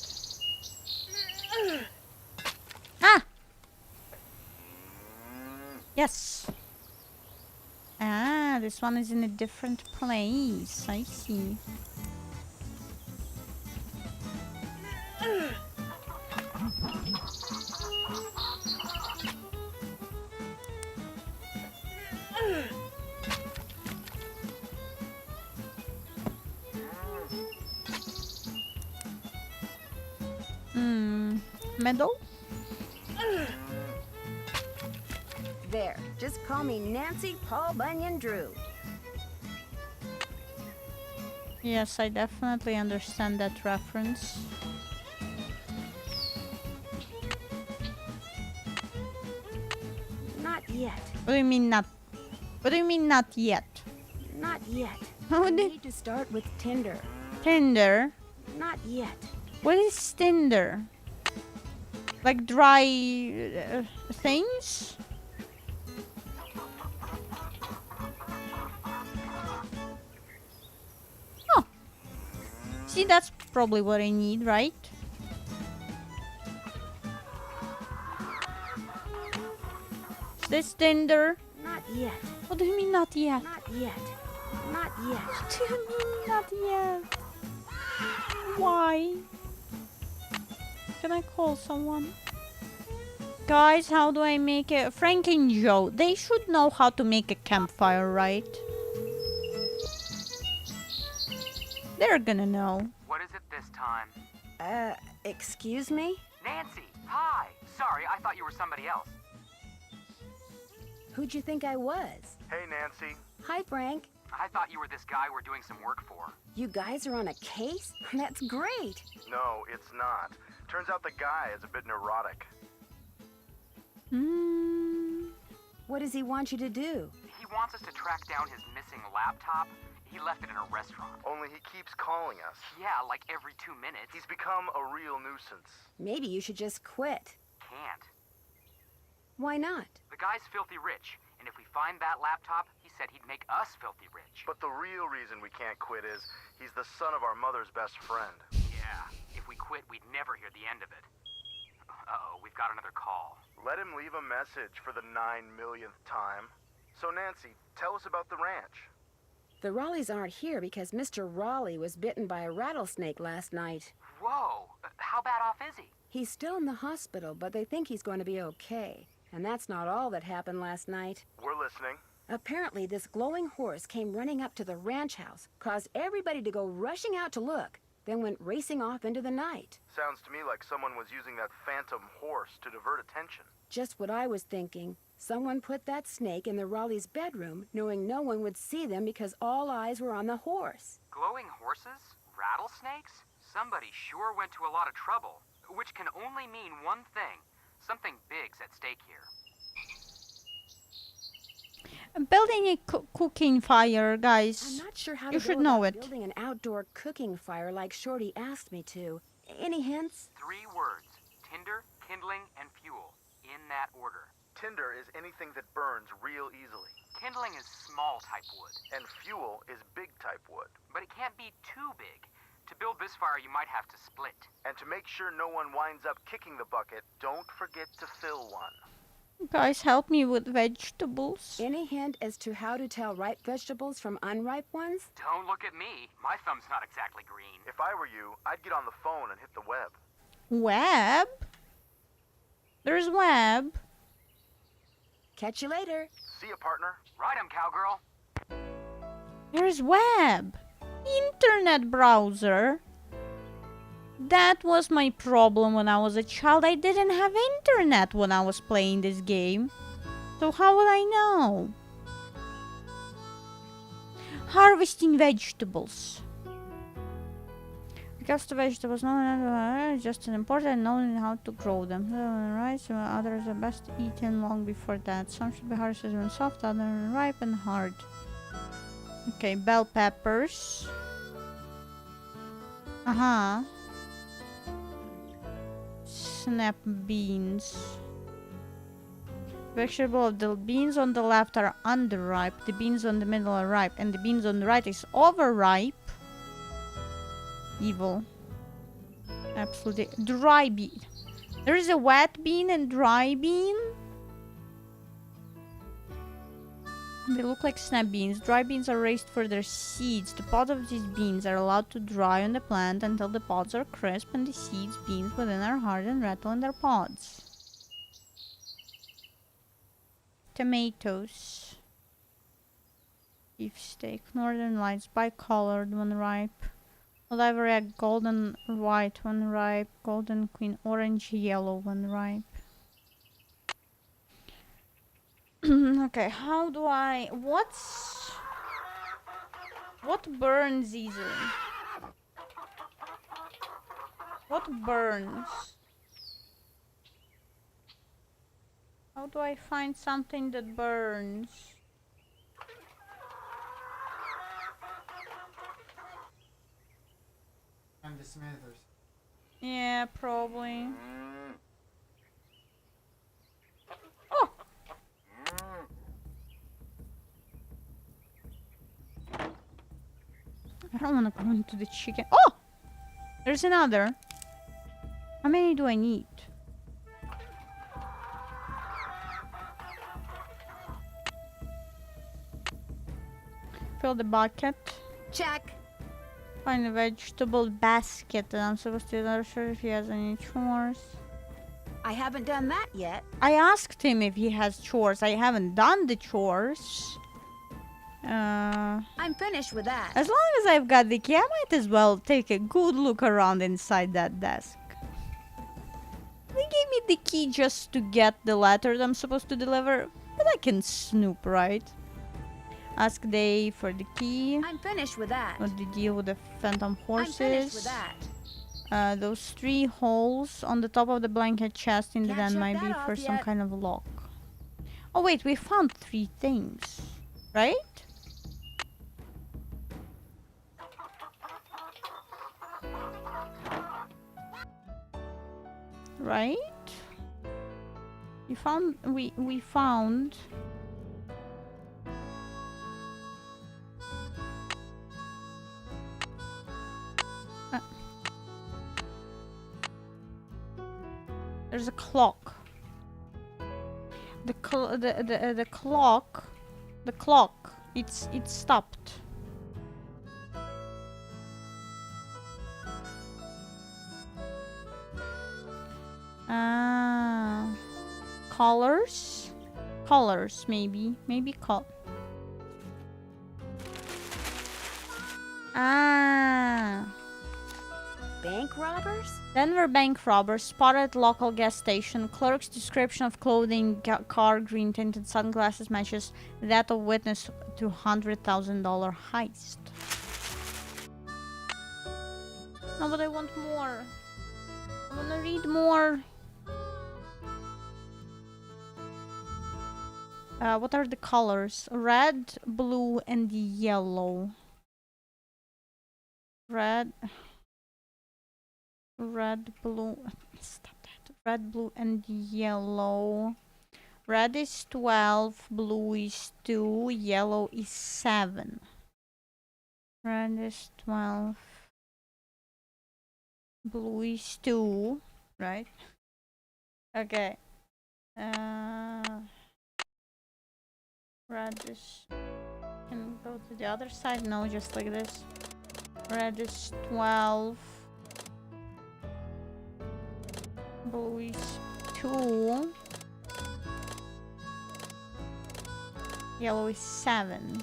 Ah! Yes. Ah, this one is in a different place. I see. Meadow? There, just call me Nancy Paul Bunyan Drew. Yes, I definitely understand that reference. Not yet. What do you mean not? What do you mean not yet? Not yet. How I do need to start with tinder. Tinder? Not yet. What is tinder? Like dry things? Oh. See, that's probably what I need, right? Is this tinder? Not yet. What do you mean not yet? Not yet. Not yet. What do you mean not yet? Why? Can I call someone? Guys, how do I make it? Frank and Joe, they should know how to make a campfire, right? They're gonna know. What is it this time? Excuse me? Nancy, hi. Sorry, I thought you were somebody else. Who'd you think I was? Hey, Nancy. Hi, Frank. I thought you were this guy we're doing some work for. You guys are on a case? That's great. No, it's not. Turns out the guy is a bit neurotic. What does he want you to do? He wants us to track down his missing laptop. He left it in a restaurant. Only he keeps calling us. Yeah, like every 2 minutes. He's become a real nuisance. Maybe you should just quit. Can't. Why not? The guy's filthy rich, and if we find that laptop, he said he'd make us filthy rich. But the real reason we can't quit is he's the son of our mother's best friend. Yeah, if we quit, we'd never hear the end of it. Uh-oh, we've got another call. Let him leave a message for the 9 millionth time. So, Nancy, tell us about the ranch. The Raleighs aren't here because Mr. Raleigh was bitten by a rattlesnake last night. Whoa, how bad off is he? He's still in the hospital, but they think he's going to be okay. And that's not all that happened last night. We're listening. Apparently, this glowing horse came running up to the ranch house, caused everybody to go rushing out to look, then went racing off into the night. Sounds to me like someone was using that phantom horse to divert attention. Just what I was thinking. Someone put that snake in the Raleigh's bedroom, knowing no one would see them because all eyes were on the horse. Glowing horses? Rattlesnakes? Somebody sure went to a lot of trouble, which can only mean one thing. Something big's at stake here. Building a cooking fire, guys. I'm not sure how You to should go know about it. building an outdoor cooking fire like Shorty asked me to. Any hints? 3 words. Tinder, kindling, and fuel. In that order. Tinder is anything that burns real easily. Kindling is small type wood. And fuel is big type wood. But it can't be too big. To build this fire, you might have to split. And to make sure no one winds up kicking the bucket, don't forget to fill one. Guys, help me with vegetables. Any hint as to how to tell ripe vegetables from unripe ones? Don't look at me. My thumb's not exactly green. If I were you, I'd get on the phone and hit the web. Web? There's web. Catch you later. See ya, partner. Ride 'em, cowgirl. There's web. Internet browser. That was my problem when I was a child. I didn't have internet when I was playing this game. So how would I know? Harvesting vegetables. Because the vegetables not just as important, knowing how to grow them. Right, so others are best eaten long before that. Some should be harvested when soft, others ripe and hard. Okay, bell peppers. Snap beans. Vegetable of the beans on the left are underripe, the beans on the middle are ripe, and the beans on the right is overripe. Evil. Absolutely. Dry bean. There is a wet bean and dry bean. They look like snap beans. Dry beans are raised for their seeds. The pods of these beans are allowed to dry on the plant until the pods are crisp and the seeds, beans within are hard and rattle in their pods. Tomatoes. Beefsteak. Northern Lights. Bicolored when ripe. Olive red, golden white when ripe. Golden queen, orange yellow when ripe. Okay, how do I... What burns easily? What burns? How do I find something that burns? And the Smithers. Yeah, probably. Oh! I don't want to go into the chicken. Oh! There's another. How many do I need? Fill the bucket. Check. Find the vegetable basket that I'm supposed to. I'm not sure if he has any chores. I haven't done that yet. I asked him if he has chores. I haven't done the chores. I'm finished with that. As long as I've got the key, I might as well take a good look around inside that desk. They gave me the key just to get the letter that I'm supposed to deliver, but I can snoop, right? Ask Dave for the key. I'm finished with that. What the deal with the phantom horses? I'm finished with that. Those 3 holes on the top of the blanket chest in the Can't den check might be that for off some yet. kind of lock. Oh wait, we found 3 things, right? Right? We found there's a clock. The clock. It's stopped. Colors? Colors, maybe. Maybe Bank robbers? Denver bank robbers spotted at local gas station. Clerk's description of clothing, car, green tinted sunglasses matches that of witness to $100,000 heist. No, but I want more. I wanna read more. What are the colors? Red, blue, and yellow. Red, blue. Stop that. Red, blue, and yellow. Red is 12, blue is 2, yellow is 7. Red is 12, blue is 2, right? Okay. Red is... Can go to the other side? No, just like this. Red is 12. Blue is 2. Yellow is 7.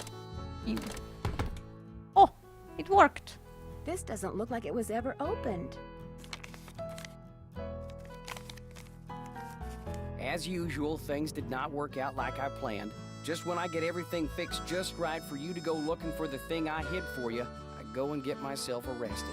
Oh, it worked. This doesn't look like it was ever opened. As usual, things did not work out like I planned. Just when I get everything fixed just right for you to go looking for the thing I hid for you, I go and get myself arrested.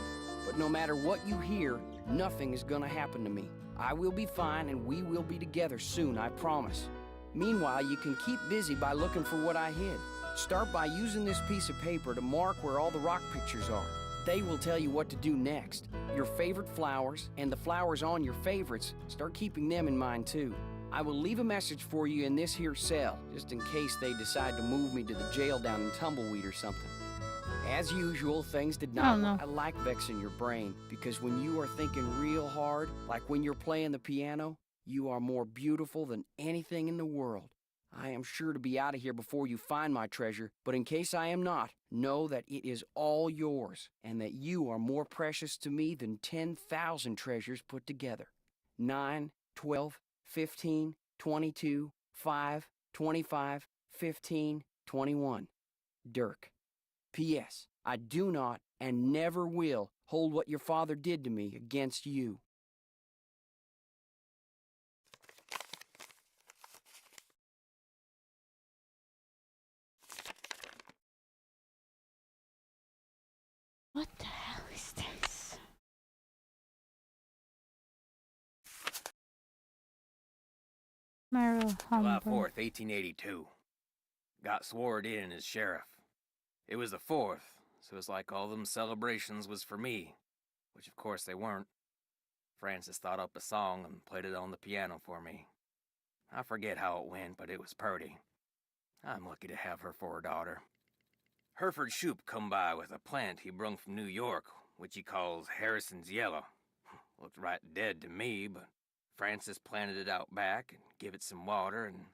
But no matter what you hear, nothing is gonna happen to me. I will be fine and we will be together soon, I promise. Meanwhile, you can keep busy by looking for what I hid. Start by using this piece of paper to mark where all the rock pictures are. They will tell you what to do next. Your favorite flowers and the flowers on your favorites, start keeping them in mind too. I will leave a message for you in this here cell, just in case they decide to move me to the jail down in Tumbleweed or something. As usual, things did not... Oh, no. I like vexing your brain, because when you are thinking real hard, like when you're playing the piano, you are more beautiful than anything in the world. I am sure to be out of here before you find my treasure, but in case I am not, know that it is all yours, and that you are more precious to me than 10,000 treasures put together. 9, 12, 15, 22, 5, 25, 15, 21. Dirk. P.S. I do not and never will hold what your father did to me against you. What the hell is this? Merrill July Humber. 4th, 1882. Got sworn in as sheriff. It was the 4th, so it's like all them celebrations was for me, which of course they weren't. Frances thought up a song and played it on the piano for me. I forget how it went, but it was purty. I'm lucky to have her for a daughter. Hereford Shoup come by with a plant he brung from New York, which he calls Harrison's Yellow. Looked right dead to me, but Francis planted it out back and give it some water, and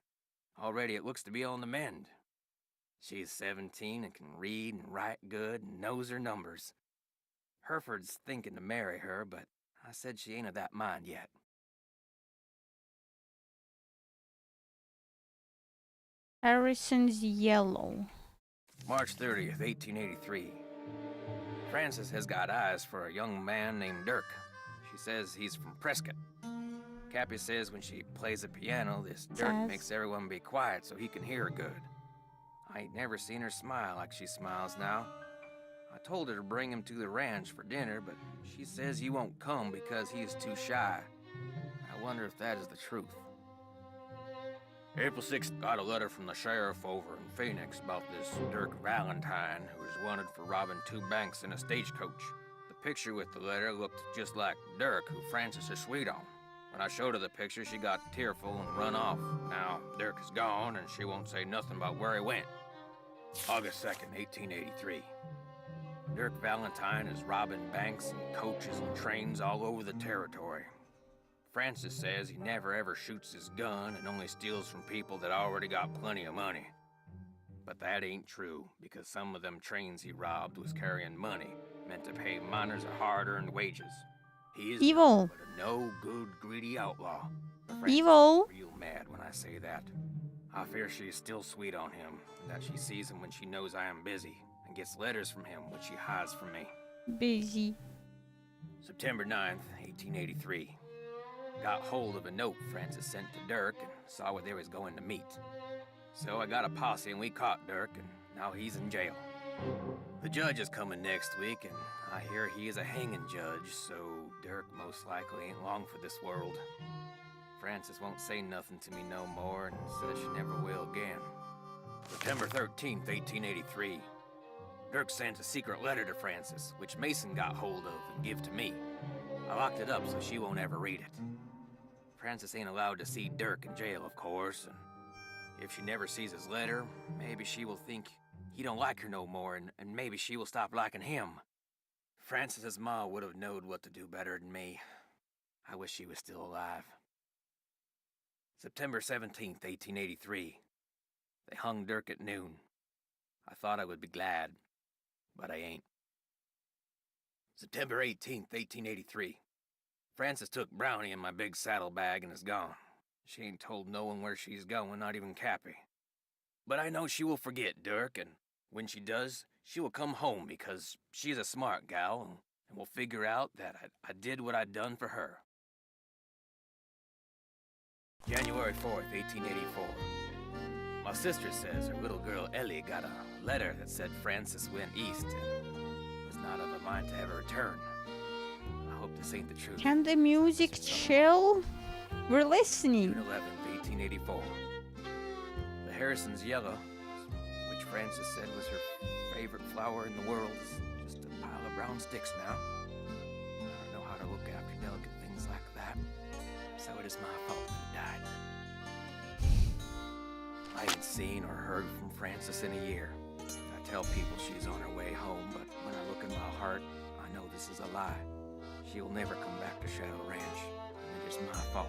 already it looks to be on the mend. She's 17 and can read and write good and knows her numbers. Hereford's thinking to marry her, but I said she ain't of that mind yet. Harrison's Yellow. March 30th, 1883. Frances has got eyes for a young man named Dirk. She says he's from Prescott. Cappy says when she plays the piano, this Dirk makes everyone be quiet so he can hear her good. I ain't never seen her smile like she smiles now. I told her to bring him to the ranch for dinner, but she says he won't come because he is too shy. I wonder if that is the truth. April 6th, got a letter from the sheriff over in Phoenix about this Dirk Valentine, who is wanted for robbing 2 banks in a stagecoach. The picture with the letter looked just like Dirk, who Frances is sweet on. When I showed her the picture, she got tearful and run off. Now, Dirk is gone, and she won't say nothing about where he went. August 2nd, 1883. Dirk Valentine is robbing banks and coaches and trains all over the territory. Francis says he never ever shoots his gun and only steals from people that already got plenty of money. But that ain't true, because some of them trains he robbed was carrying money, meant to pay miners a hard-earned wages. He is Evil. but a no-good, greedy outlaw. Evil. Real mad when I say that. I fear she is still sweet on him, and that she sees him when she knows I am busy, and gets letters from him which she hides from me. Busy. September 9th, 1883. Got hold of a note Francis sent to Dirk and saw where they was going to meet. So I got a posse and we caught Dirk, and now he's in jail. The judge is coming next week, and I hear he is a hanging judge, so Dirk most likely ain't long for this world. Francis won't say nothing to me no more and says she never will again. September 13th, 1883. Dirk sends a secret letter to Francis, which Mason got hold of and give to me. I locked it up so she won't ever read it. Francis ain't allowed to see Dirk in jail, of course, and if she never sees his letter, maybe she will think he don't like her no more, and maybe she will stop liking him. Francis's ma would have knowed what to do better than me. I wish she was still alive. September 17th, 1883. They hung Dirk at noon. I thought I would be glad, but I ain't. September 18th, 1883. Frances took Brownie in my big saddlebag and is gone. She ain't told no one where she's going, not even Cappy. But I know she will forget Dirk, and when she does, she will come home because she's a smart gal and will figure out that I did what I'd done for her. January 4th, 1884. My sister says her little girl Ellie got a letter that said Frances went east and was not of a mind to ever return. I hope this ain't the truth. Can the music chill? We're listening. June 11th, 1884. The Harrison's yellow, which Frances said was her favorite flower in the world, is just a pile of brown sticks now. I don't know how to look after delicate things like that, so it is my fault that it died. I ain't seen or heard from Frances in a year. I tell people she's on her way home, but when I look in my heart, I know this is a lie. She will never come back to Shadow Ranch, and it is my fault.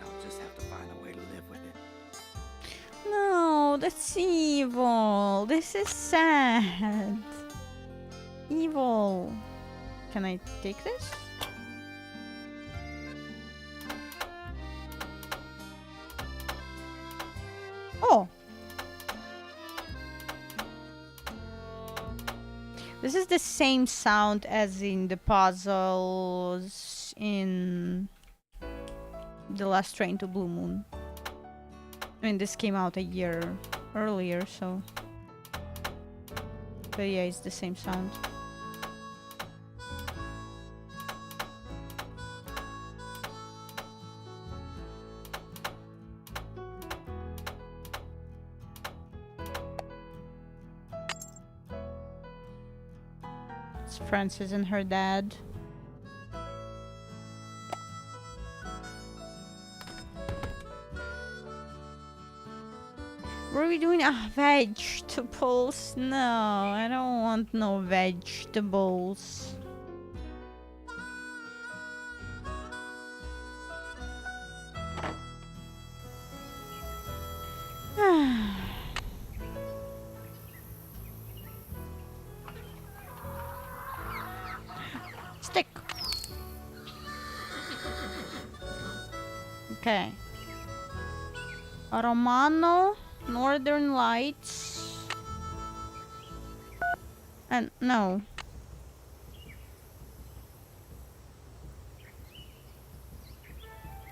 I'll just have to find a way to live with it. No, that's evil. This is sad. Evil. Can I take this? Oh. This is the same sound as in the puzzles in The Last Train to Blue Moon. I mean, this came out a year earlier, so... But yeah, it's the same sound. It's Frances and her dad. What are we doing? Ah, vegetables. No, I don't want no vegetables. Stick. Okay. Romano. Northern Lights. And no.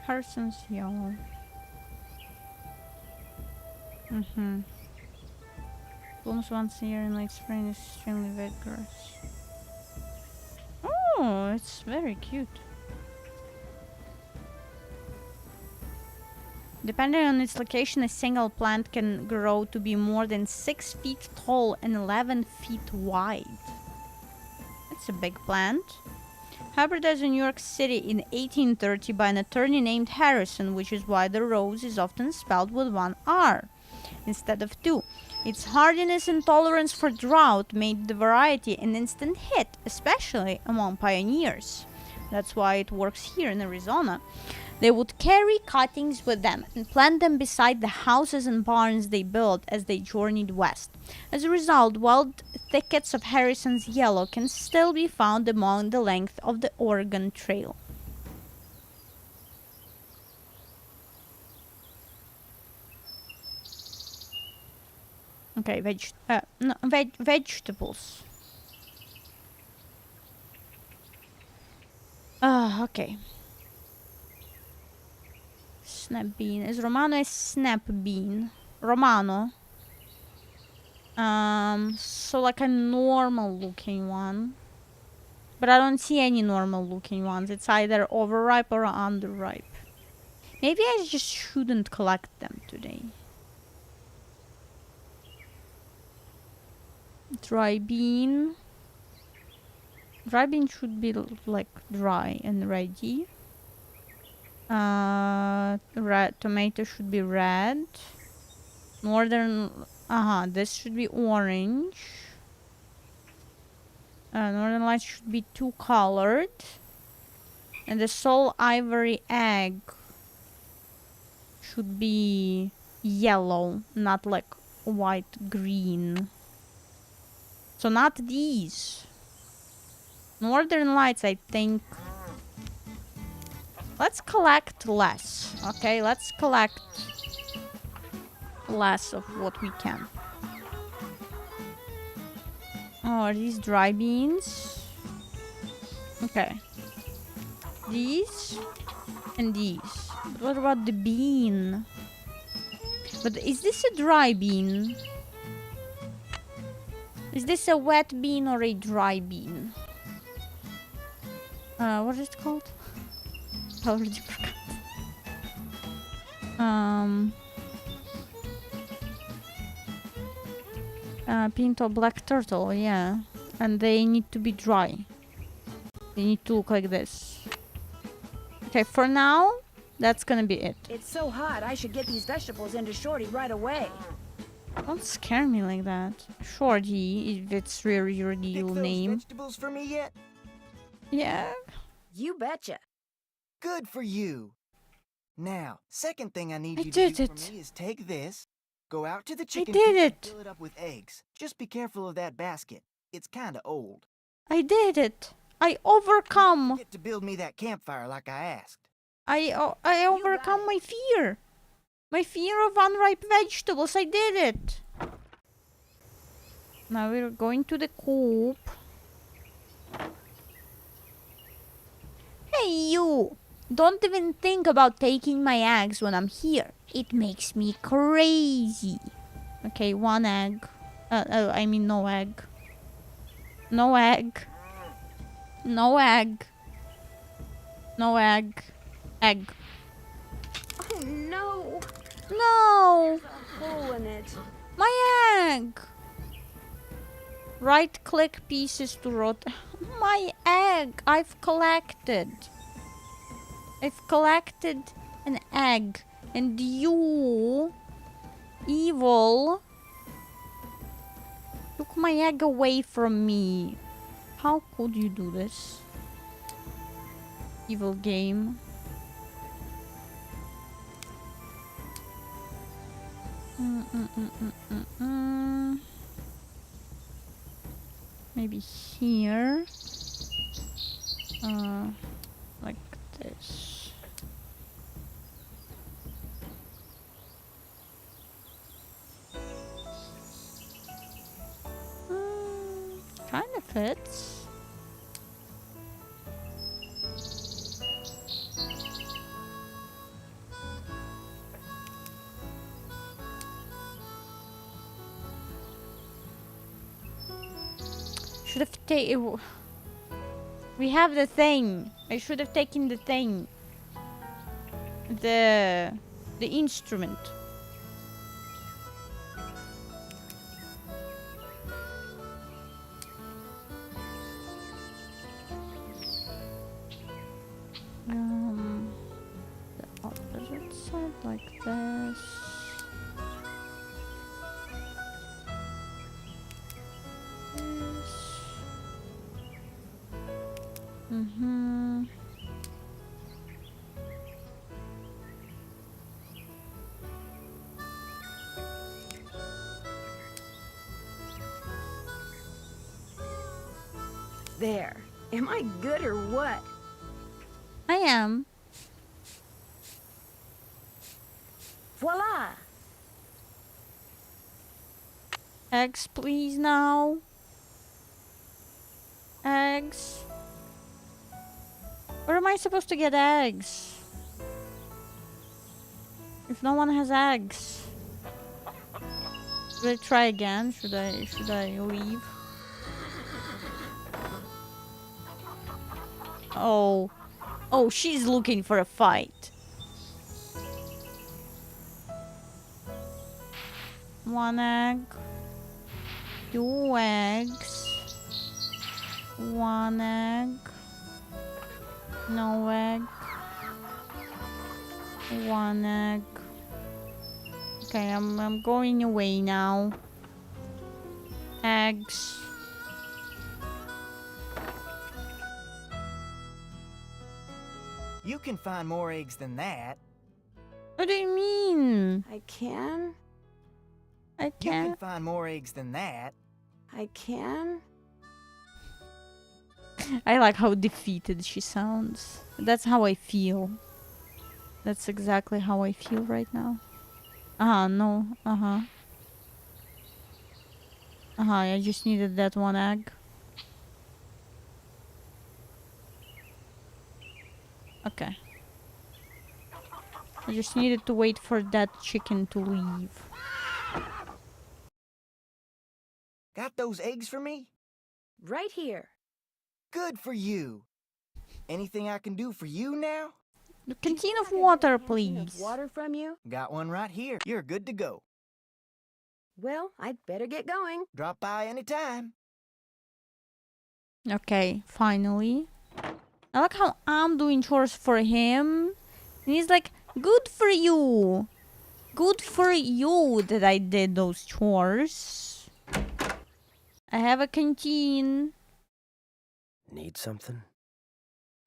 Harrison's yellow. Blooms once a year in late spring, is extremely vigorous. Oh, it's very cute. Depending on its location, a single plant can grow to be more than 6 feet tall and 11 feet wide. That's a big plant. Hybridized in New York City in 1830 by an attorney named Harrison, which is why the rose is often spelled with one R instead of two. Its hardiness and tolerance for drought made the variety an instant hit, especially among pioneers. That's why it works here in Arizona. They would carry cuttings with them and plant them beside the houses and barns they built as they journeyed west. As a result, wild thickets of Harrison's yellow can still be found along the length of the Oregon Trail. Okay, vegetables. Okay. Snap bean. Is Romano a snap bean? Romano. So like a normal looking one. But I don't see any normal looking ones. It's either overripe or underripe. Maybe I just shouldn't collect them today. Dry bean. Dry bean should be like dry and ready. Red tomato should be red. Northern, this should be orange. Northern Lights should be two colored. And the soul ivory egg should be yellow, not like white, green. So not these. Northern Lights, I think. Let's collect less, okay? Let's collect less of what we can. Oh, are these dry beans? Okay. These and these. But what about the bean? But is this a dry bean? Is this a wet bean or a dry bean? What is it called? I already forgot. Pinto black turtle, yeah. And they need to be dry. They need to look like this. Okay, for now, that's gonna be it. It's so hot, I should get these vegetables into Shorty right away. Don't scare me like that. Shorty, if it's really your real Pick those name. vegetables for me yet? Yeah. You betcha. Good for you. Now, second thing I need I you to did do it. for me is take this, go out to the chicken did coop and it. fill it up with eggs. Just be careful of that basket. It's kinda old. I did it. I overcome. Get to build me that campfire like I asked. I overcome my fear. My fear of unripe vegetables. I did it. Now we're going to the coop. Hey, you! Don't even think about taking my eggs when I'm here. It makes me crazy. Okay, one egg. I mean no egg. No egg. No egg. No egg. Egg. Oh no! No! A hole in it. My egg! Right click pieces to rotate. My egg! I've collected an egg. And you, evil, took my egg away from me. How could you do this? Evil game. Maybe here. Like this. Kind of fits. Should have taken. We have the thing. I should have taken the thing. The instrument. The opposite side like this. There. Am I good or what? I am. Voila! Eggs, please, now. Eggs. Where am I supposed to get eggs? If no one has eggs. Should I try again? Should I leave? Oh. Oh, she's looking for a fight. One egg. Two eggs. One egg. No egg. One egg. Okay, I'm going away now. Eggs. You can find more eggs than that. What do you mean? I can. I You can can't. find more eggs than that. I can. I like how defeated she sounds. That's how I feel. That's exactly how I feel right now. No. I just needed that one egg. Okay. I just needed to wait for that chicken to leave. Got those eggs for me? Right here. Good for you. Anything I can do for you now? The canteen of water, Can of please. Water from you? Got one right here. You're good to go. Well, I'd better get going. Drop by anytime. Okay, finally. I like how I'm doing chores for him. And he's like, good for you. Good for you that I did those chores. I have a canteen. Need something?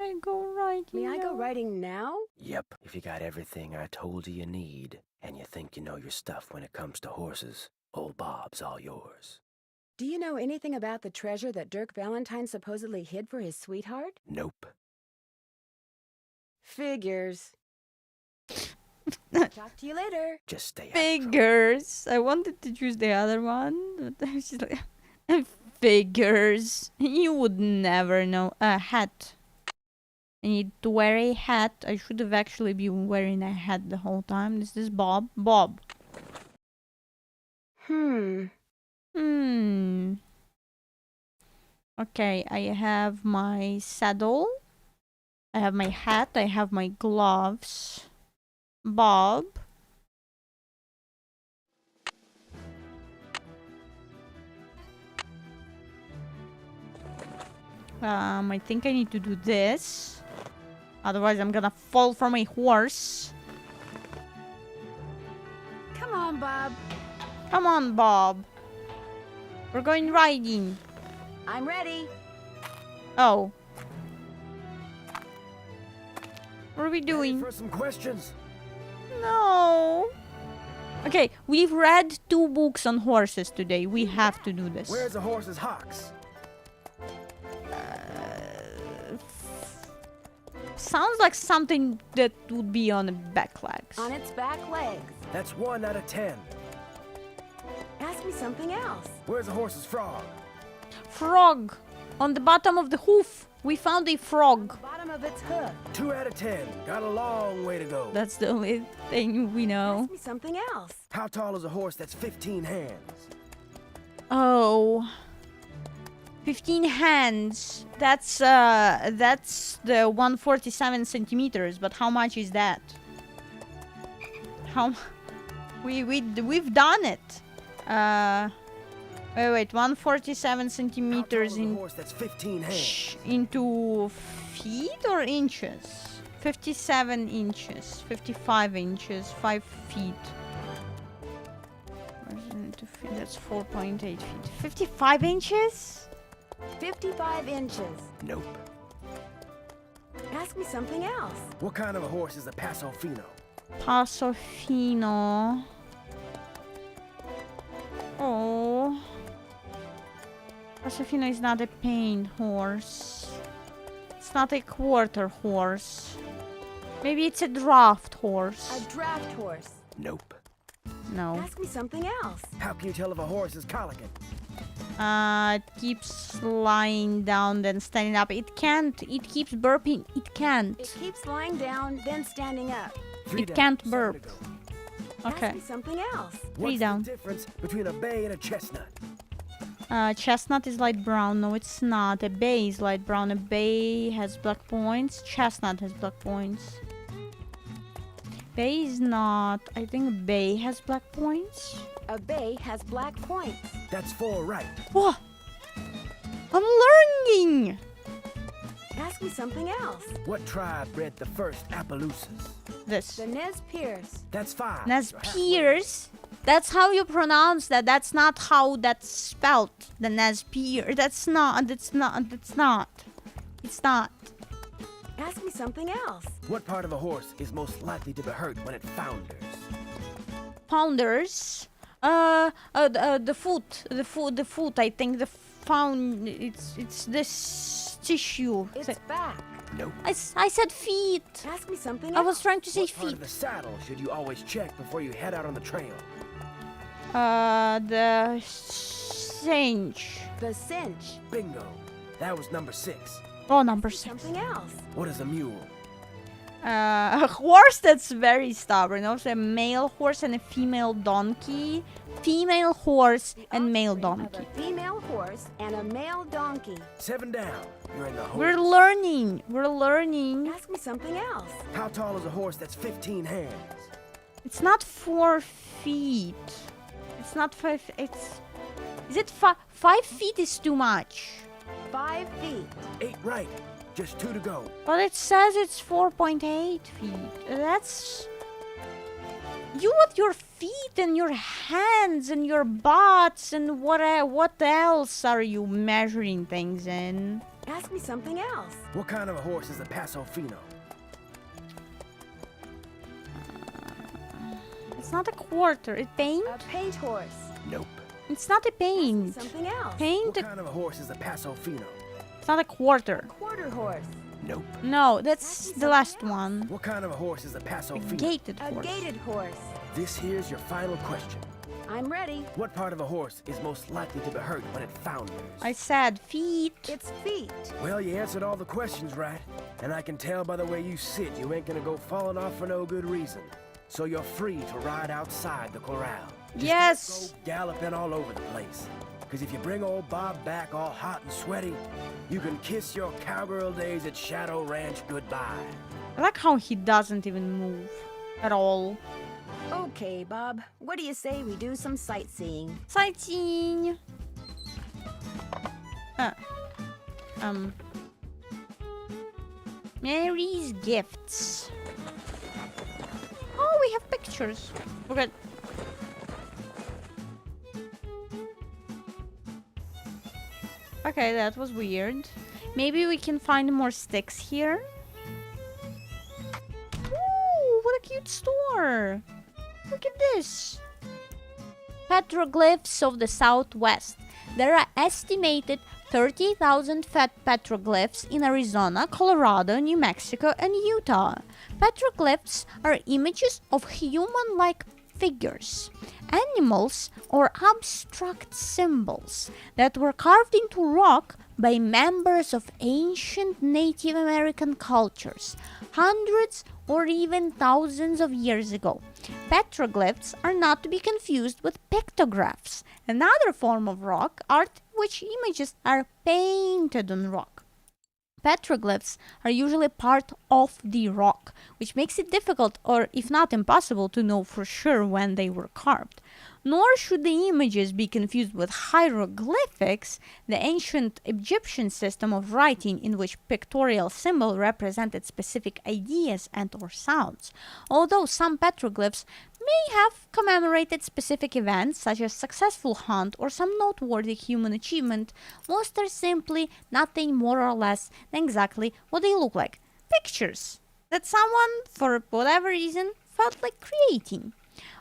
I go right. May I go riding now? Yep, if you got everything I told you need, and you think you know your stuff when it comes to horses, old Bob's all yours. Do you know anything about the treasure that Dirk Valentine supposedly hid for his sweetheart? Nope. Figures. Talk to you later. Just stay out of Figures. I wanted to choose the other one, but I was just like, figures. You would never know. A hat. I need to wear a hat. I should have actually been wearing a hat the whole time. This is Bob. Bob. Okay, I have my saddle. I have my hat. I have my gloves. Bob. I think I need to do this. Otherwise, I'm gonna fall from a horse. Come on, Bob. Come on, Bob. We're going riding. I'm ready. Oh. What are we Ready doing? for some questions? No. Okay, we've read 2 books on horses today. We have to do this. Where's the horse's hocks? Sounds like something that would be on the back legs. On its back legs. That's 1 out of 10. Ask me something else. Where's the horse's frog? Frog. On the bottom of the hoof. We found a frog. Bottom of its hoof. 2 out of 10. Got a long way to go. That's the only thing we know. Ask me something else. How tall is a horse that's 15 hands? Oh. 15 hands. That's the 147 centimeters. But how much is that? How? We've done it. Wait. 147 centimeters in. Horse that's 15 hands. Into feet or inches? 57 inches. 55 inches. 5 feet. That's 4.8 feet. 55 inches? 55 inches. Nope. Ask me something else. What kind of a horse is a Paso Fino? Paso Fino. Oh. Paso Fino is not a paint horse. It's not a quarter horse. Maybe it's a draft horse. A draft horse. Nope. No. Ask me something else. How can you tell if a horse is colicky? It keeps lying down, then standing up. It can't. It keeps burping. It can't. It keeps lying down, then standing up. It can't burp. Okay. Ask me something else. What's down. the difference between a bay and a chestnut? Chestnut is light brown. No, it's not. A bay is light brown. A bay has black points. Chestnut has black points. Bay is not. I think bay has black points. A bay has black points. That's 4 right. Whoa! I'm learning! Ask me something else. What tribe bred the first Appaloosas? This. The Nez Perce. That's 5. Nez You're halfway. Perce? That's how you pronounce that. That's not how that's spelled. The Nez Perce. That's not. It's not. Ask me something else. What part of a horse is most likely to be hurt when it founders? Founders. The foot. I think it's this tissue. It's back. Nope. I said feet. Ask me something I else. was trying to say What part feet. of the saddle should you always check before you head out on the trail? The cinch. The cinch. Bingo. That was number 6. Oh, number 6. Something else. What is a mule? A horse that's very stubborn. Also a male horse and a female donkey. Female horse and male donkey. Of a female horse and a male donkey. 7 down. You're in the horse. We're learning. We're learning. Ask me something else. How tall is a horse that's 15 hands? It's not 4 feet. It's not 5. Is it 5? 5 feet is too much. 5 feet. 8 right. Just 2 to go. But it says it's 4.8 feet. That's... You with your feet and your hands and your butts and what else are you measuring things in? Ask me something else. What kind of a horse is a Paso Fino? It's not a quarter. It paint? A paint horse. Nope. It's not a Ask me paint. something else. Paint? What kind of a horse is a Paso Fino? It's not a quarter. Quarter horse. Nope. No, that's the last one. What kind of a horse is a Paso A Fino? gated A horse. gated horse. This here's your final question. I'm ready. What part of a horse is most likely to be hurt when it founders? I said feet. It's feet. Well, you answered all the questions right. And I can tell by the way you sit, you ain't gonna go falling off for no good reason. So you're free to ride outside the corral. Just Yes. Go galloping all over the place. Because if you bring old Bob back all hot and sweaty, you can kiss your cowgirl days at Shadow Ranch goodbye. I like how he doesn't even move at all. Okay, Bob. What do you say we do some sightseeing? Sightseeing. Mary's gifts. Oh, we have pictures. We're good. Okay, that was weird. Maybe we can find more sticks here. Ooh, what a cute store. Look at this. Petroglyphs of the Southwest. There are estimated 30,000 petroglyphs in Arizona, Colorado, New Mexico, and Utah. Petroglyphs are images of human-like figures, animals, or abstract symbols that were carved into rock by members of ancient Native American cultures, hundreds or even thousands of years ago. Petroglyphs are not to be confused with pictographs, another form of rock art which images are painted on rock. Petroglyphs are usually part of the rock, which makes it difficult or, if not impossible, to know for sure when they were carved. Nor should the images be confused with hieroglyphics, the ancient Egyptian system of writing in which pictorial symbols represented specific ideas and/or sounds. Although some petroglyphs may have commemorated specific events such as successful hunt or some noteworthy human achievement, most are simply nothing more or less than exactly what they look like. Pictures that someone, for whatever reason, felt like creating.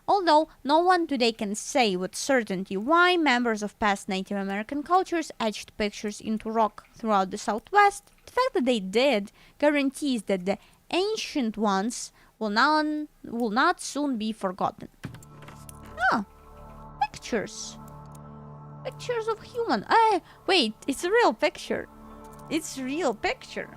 Although no one today can say with certainty why members of past Native American cultures etched pictures into rock throughout the Southwest, the fact that they did guarantees that the ancient ones will not soon be forgotten. Ah, pictures. Pictures of human. Wait, it's a real picture. It's a real picture.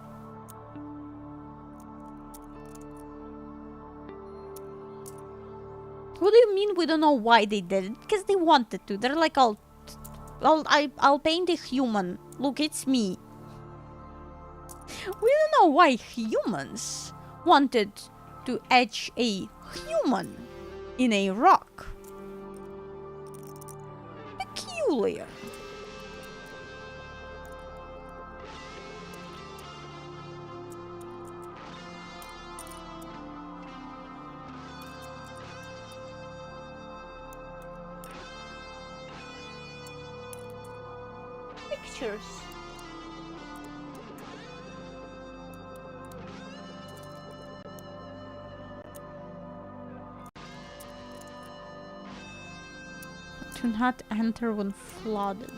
What do you mean we don't know why they did it? Because they wanted to. They're like, I'll paint a human. Look, it's me. We don't know why humans wanted to etch a human in a rock. Peculiar. Pictures. To not enter when flooded.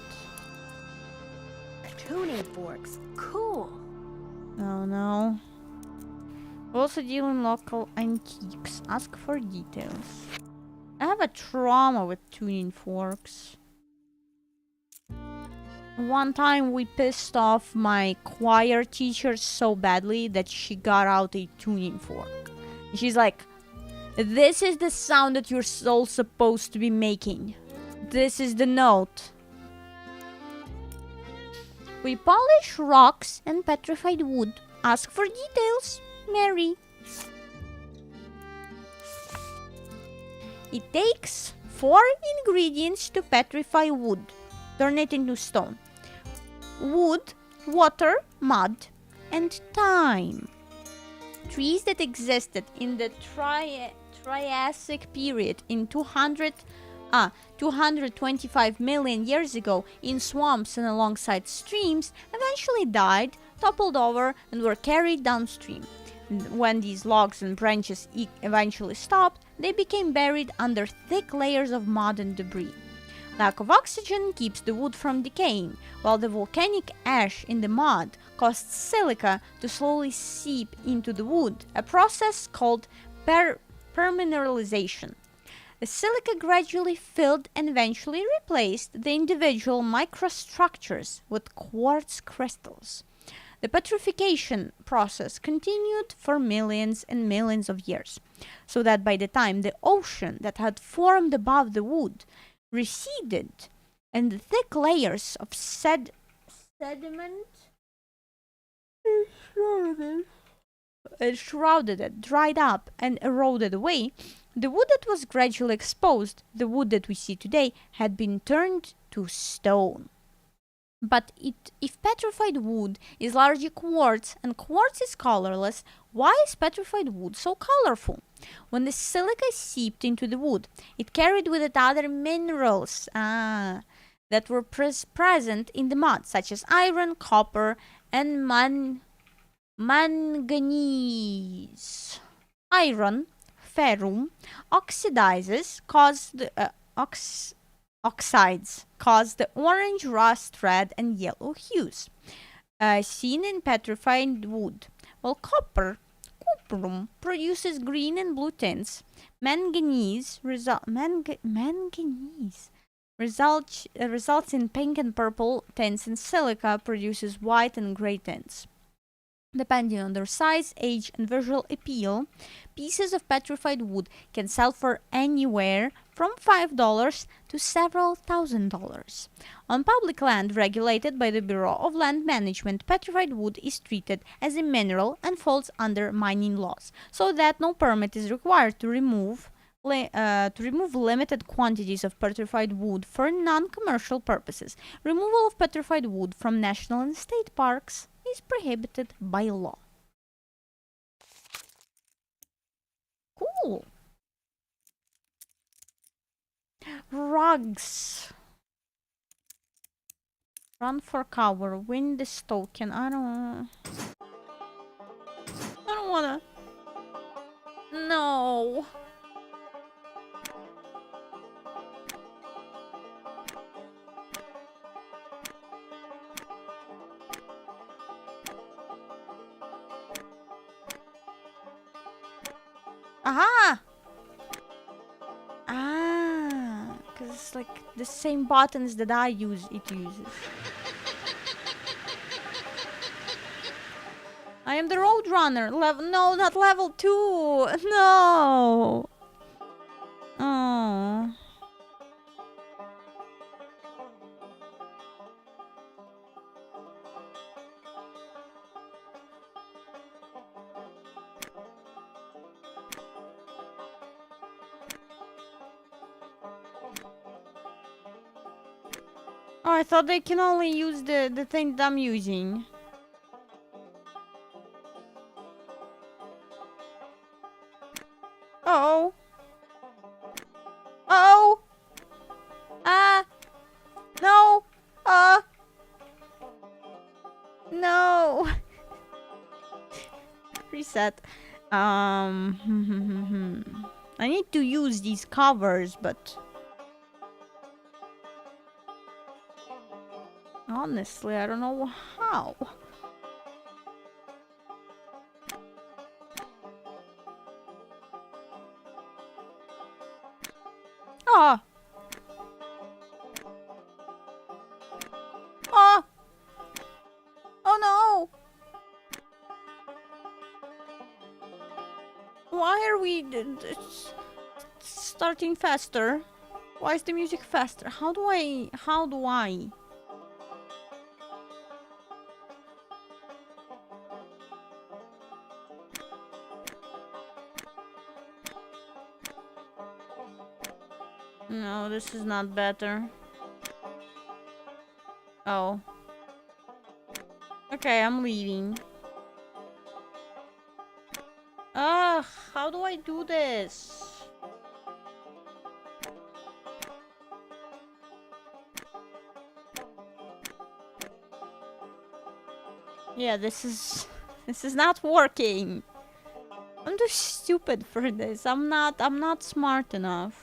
Tuning forks. Cool. Oh no. We also deal in local antiques. Ask for details. I have a trauma with tuning forks. One time we pissed off my choir teacher so badly that she got out a tuning fork. She's like, this is the sound that you're all supposed to be making. This is the note. We polish rocks and petrified wood. Ask for details, Mary. It takes 4 ingredients to petrify wood. Turn it into stone. Wood, water, mud, and time. Trees that existed in the Triassic period in 225 million years ago in swamps and alongside streams eventually died, toppled over, and were carried downstream. When these logs and branches eventually stopped, they became buried under thick layers of mud and debris. Lack of oxygen keeps the wood from decaying, while the volcanic ash in the mud caused silica to slowly seep into the wood, a process called permineralization. The silica gradually filled and eventually replaced the individual microstructures with quartz crystals. The petrification process continued for millions and millions of years, so that by the time the ocean that had formed above the wood receded and the thick layers of sediment shrouded it, dried up, and eroded away, the wood that was gradually exposed, the wood that we see today, had been turned to stone. But if petrified wood is largely quartz and quartz is colorless, why is petrified wood so colorful? When the silica seeped into the wood, it carried with it other minerals that were present in the mud, such as iron, copper, and manganese. Iron, ferrum, oxides cause the orange, rust, red, and yellow hues seen in petrified wood, while cuprum, produces green and blue tints. Manganese results in pink and purple tints, and silica produces white and gray tints. Depending on their size, age, and visual appeal, pieces of petrified wood can sell for anywhere from $5 to several $1,000s. On public land regulated by the Bureau of Land Management, petrified wood is treated as a mineral and falls under mining laws, so that no permit is required to remove limited quantities of petrified wood for non-commercial purposes. Removal of petrified wood from national and state parks is prohibited by law. Cool. Rugs. Run for cover. Win this token. I don't wanna. No. Aha! Because it's like the same buttons that it uses. I am the Roadrunner. No, not level 2. No. Oh. Oh, I thought they can only use the thing that I'm using. Oh. Oh. No. No. Reset. I need to use these covers, but Honestly, I don't know how. Ah! Ah! Oh no! Why are we starting faster? Why is the music faster? How do I? No, this is not better. Oh. Okay, I'm leaving. Ugh, how do I do this? Yeah, this is not working. I'm too stupid for this. I'm not smart enough.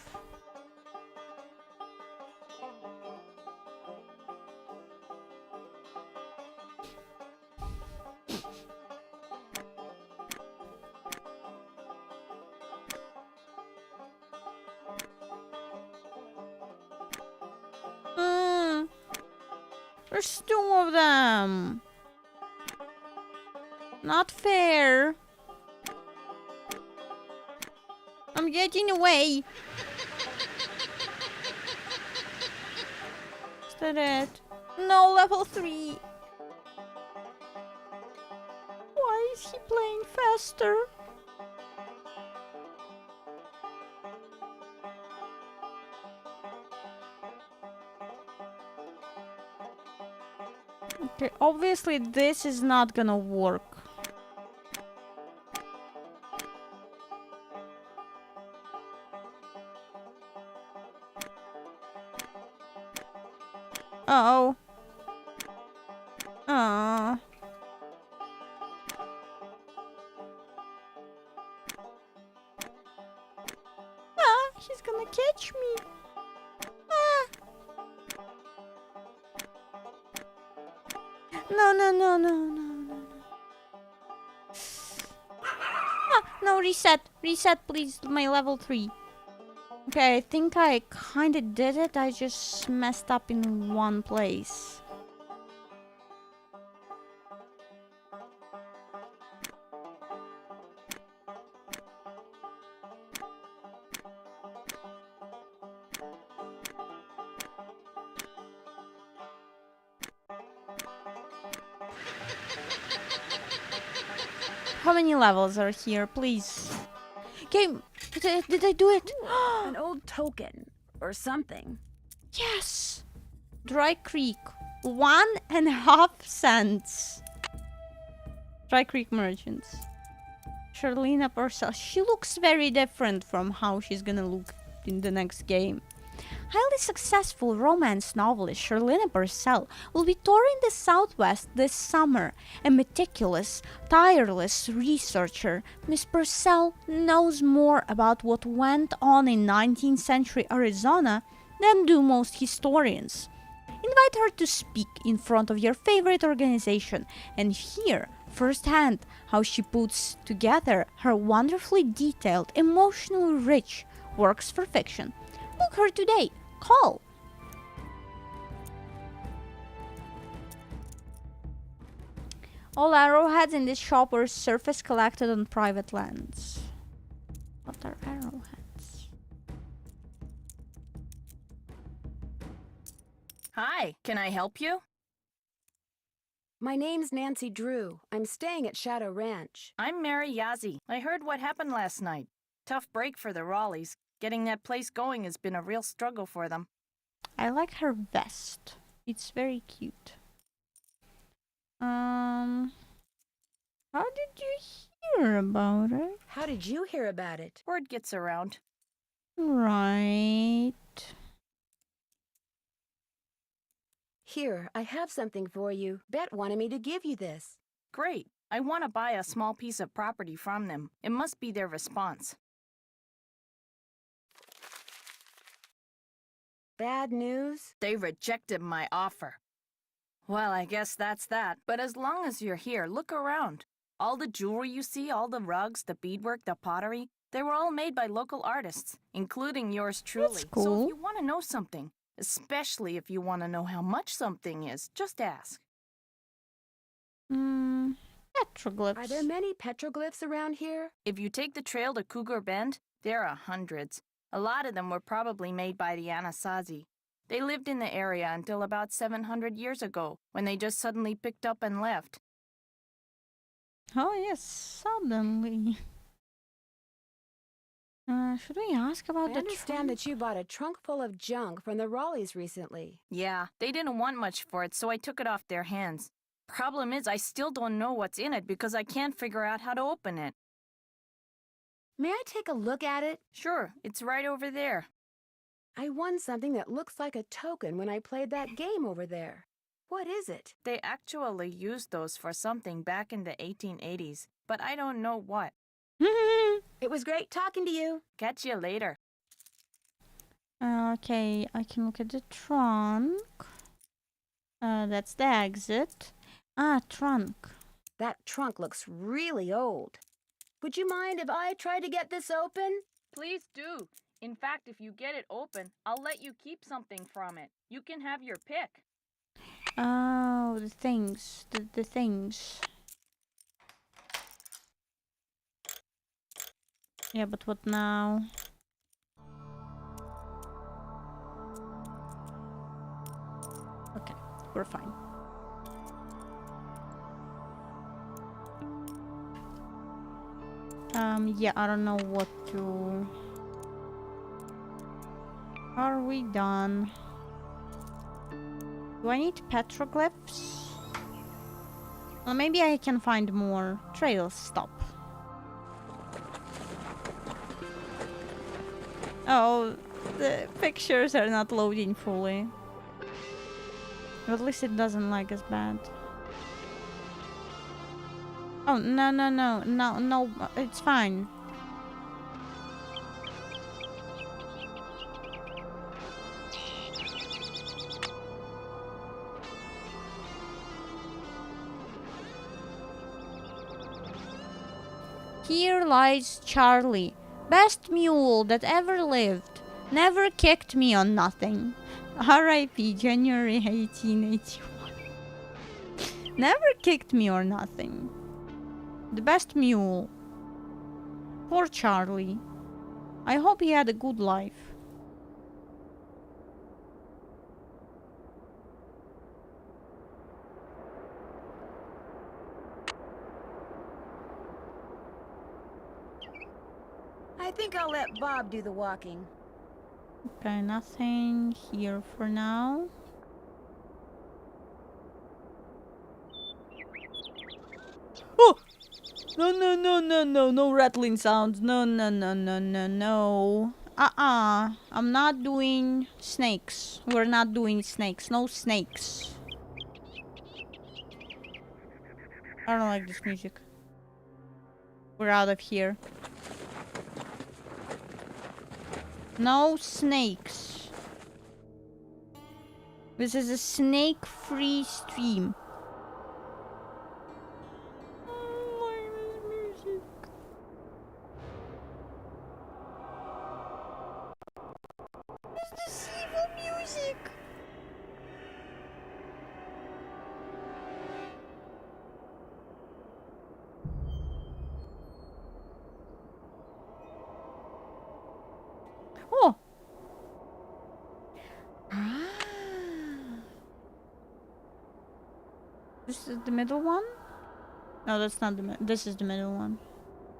There's two of them. Not fair. I'm getting away. Is that it? No, level 3. Why is he playing faster? Okay, obviously this is not gonna work. Uh-oh. Ah, he's gonna catch me. Ah. No. No, reset, please, my level 3. Okay, I think I kinda did it. I just messed up in one place. How many levels are here, please? Game, did I do it? An old token or something. Yes! Dry Creek, 1.5 cents. Dry Creek Merchants. Charlena Purcell. She looks very different from how she's gonna look in the next game. Highly successful romance novelist Charlena Purcell will be touring the Southwest this summer. A meticulous, tireless researcher, Miss Purcell knows more about what went on in 19th century Arizona than do most historians. Invite her to speak in front of your favorite organization and hear firsthand how she puts together her wonderfully detailed, emotionally rich works for fiction. Book her today. Call. All arrowheads in this shop were surface collected on private lands. What are arrowheads? Hi, can I help you? My name's Nancy Drew. I'm staying at Shadow Ranch. I'm Mary Yazzie. I heard what happened last night. Tough break for the Raleighs. Getting that place going has been a real struggle for them. I like her vest. It's very cute. How did you hear about it? How did you hear about it? Word gets around. Right. Here, I have something for you. Bet wanted me to give you this. Great. I want to buy a small piece of property from them. It must be their response. Bad news? They rejected my offer. Well, I guess that's that. But as long as you're here, look around. All the jewelry you see, all the rugs, the beadwork, the pottery, they were all made by local artists, including yours truly. That's So cool. if you want to know something, especially if you want to know how much something is, just ask. Petroglyphs. Are there many petroglyphs around here? If you take the trail to Cougar Bend, there are hundreds. A lot of them were probably made by the Anasazi. They lived in the area until about 700 years ago, when they just suddenly picked up and left. Oh yes, suddenly. Should we ask about I the understand that you bought a trunk full of junk from the Raleighs recently. Yeah, they didn't want much for it, so I took it off their hands. Problem is, I still don't know what's in it because I can't figure out how to open it. May I take a look at it? Sure, it's right over there. I won something that looks like a token when I played that game over there. What is it? They actually used those for something back in the 1880s, but I don't know what. It was great talking to you. Catch you later. Okay, I can look at the trunk. That's the exit. Trunk. That trunk looks really old. Would you mind if I try to get this open? Please do. In fact, if you get it open, I'll let you keep something from it. You can have your pick. Oh, the things. The things. Yeah, but what now? Okay, we're fine. Yeah, I don't know what to... Are we done? Do I need petroglyphs? Well, maybe I can find more trails. Stop. Oh, the pictures are not loading fully. But at least it doesn't lag as bad. Oh, no, it's fine. Here lies Charlie, best mule that ever lived. Never kicked me on nothing. R.I.P. January 1881. Never kicked me or nothing. The best mule. Poor Charlie. I hope he had a good life. I think I'll let Bob do the walking. Okay, nothing here for now. Oh! No rattling sounds. No. I'm not doing snakes. We're not doing snakes. No snakes. I don't like this music. We're out of here. No snakes. This is a snake-free stream. What's this evil music? Oh! This is the middle one? No, that's not the this is the middle one.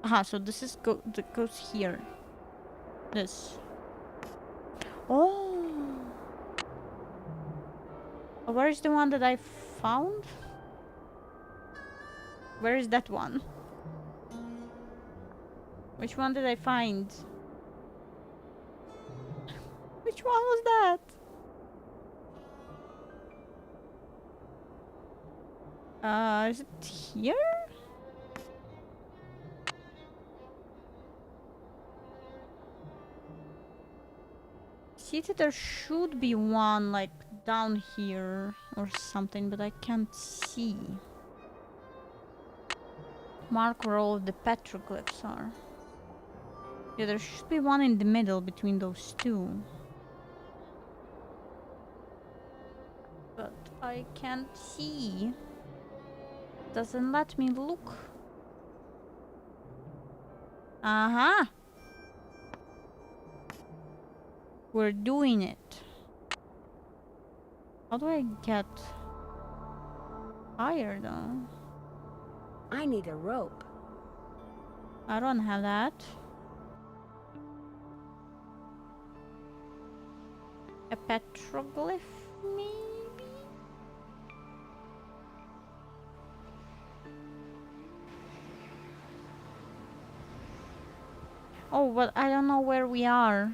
Aha, so this is that goes here. This. Oh! Where is the one that I found? Where is that one? Which one did I find? Which one was that? Is it here? See that there should be one like down here or something, but I can't see. Mark where all of the petroglyphs are. Yeah, there should be one in the middle between those two. But I can't see. Doesn't let me look. Uh-huh. We're doing it. How do I get higher though? I need a rope. I don't have that. A petroglyph, maybe? Oh, but I don't know where we are.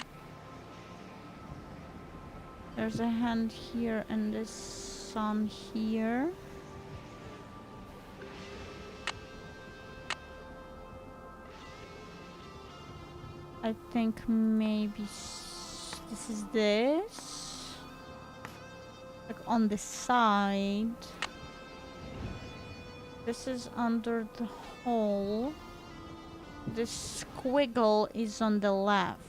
There's a hand here and the sun here. I think maybe this is this. Like on the side. This is under the hole. This squiggle is on the left.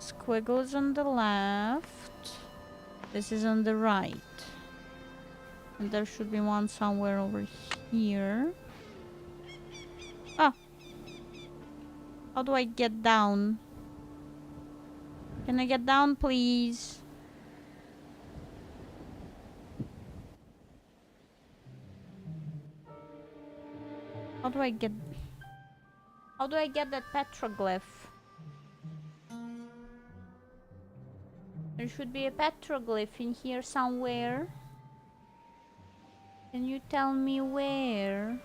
Squiggle is on the left. This is on the right. And there should be one somewhere over here. Ah! How do I get down? Can I get down, please? How do I get... How do I get that petroglyph? There should be a petroglyph in here somewhere. Can you tell me where?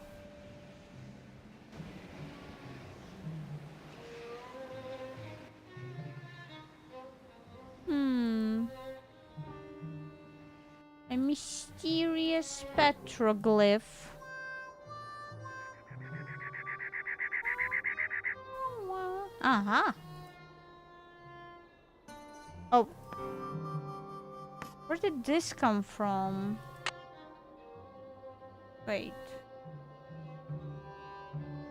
A mysterious petroglyph. Uh-huh. Oh. Where did this come from? Wait.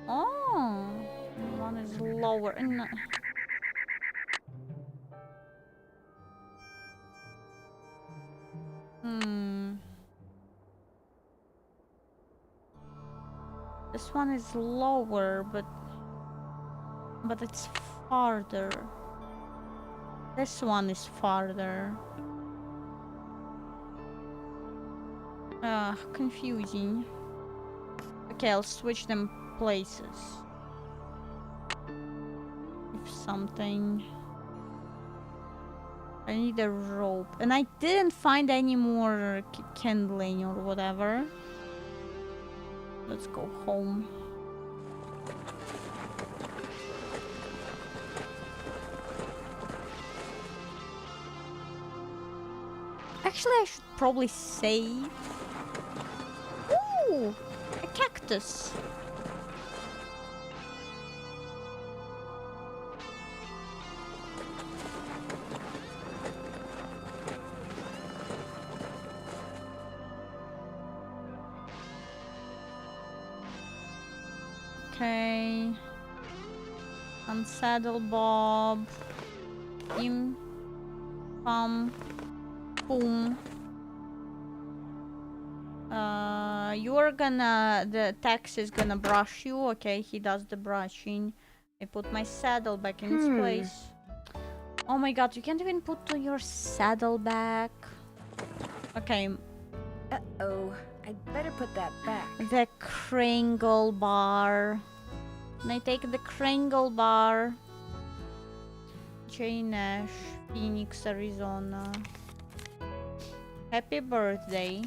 Oh. One is lower. No. This one is lower, but it's farther. This one is farther. Confusing. Okay, I'll switch them places. If something... I need a rope. And I didn't find any more kindling or whatever. Let's go home. Actually, I should probably save. Ooh! A cactus. Okay. Unsaddle Bob. Im. Pum. Boom. You're gonna... The tax is gonna brush you. Okay, he does the brushing. I put my saddle back in its place. Oh my god, you can't even put your saddle back. Okay. Uh-oh. I'd better put that back. The Kringle bar. Can I take the Kringle bar? J. Nash, Phoenix, Arizona. Happy birthday.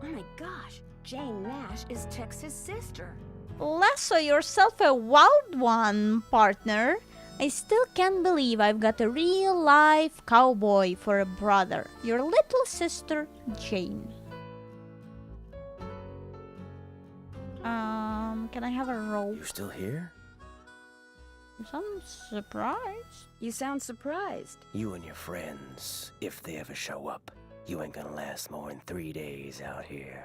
Oh my gosh, Jane Nash is Tex's sister. Lasso yourself a wild one, partner. I still can't believe I've got a real-life cowboy for a brother. Your little sister, Jane. Can I have a rope? You still here? I'm surprised. You sound surprised. You and your friends, if they ever show up, you ain't gonna last more than 3 days out here.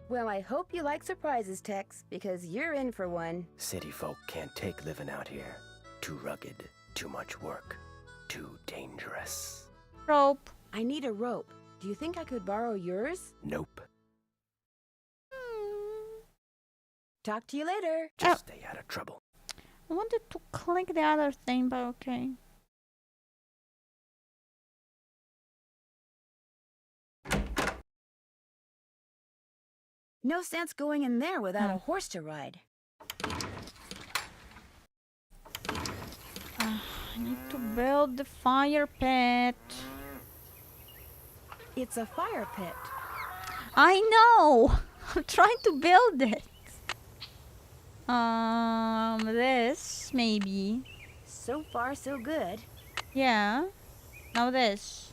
Well, I hope you like surprises, Tex, because you're in for one. City folk can't take living out here. Too rugged, too much work, too dangerous. Rope. I need a rope. Do you think I could borrow yours? Nope. Talk to you later. Just stay out of trouble. I wanted to click the other thing, but okay. No sense going in there without a horse to ride. I need to build the fire pit. It's a fire pit. I know! I'm trying to build it. This, maybe. So far, so good. Yeah. Now this.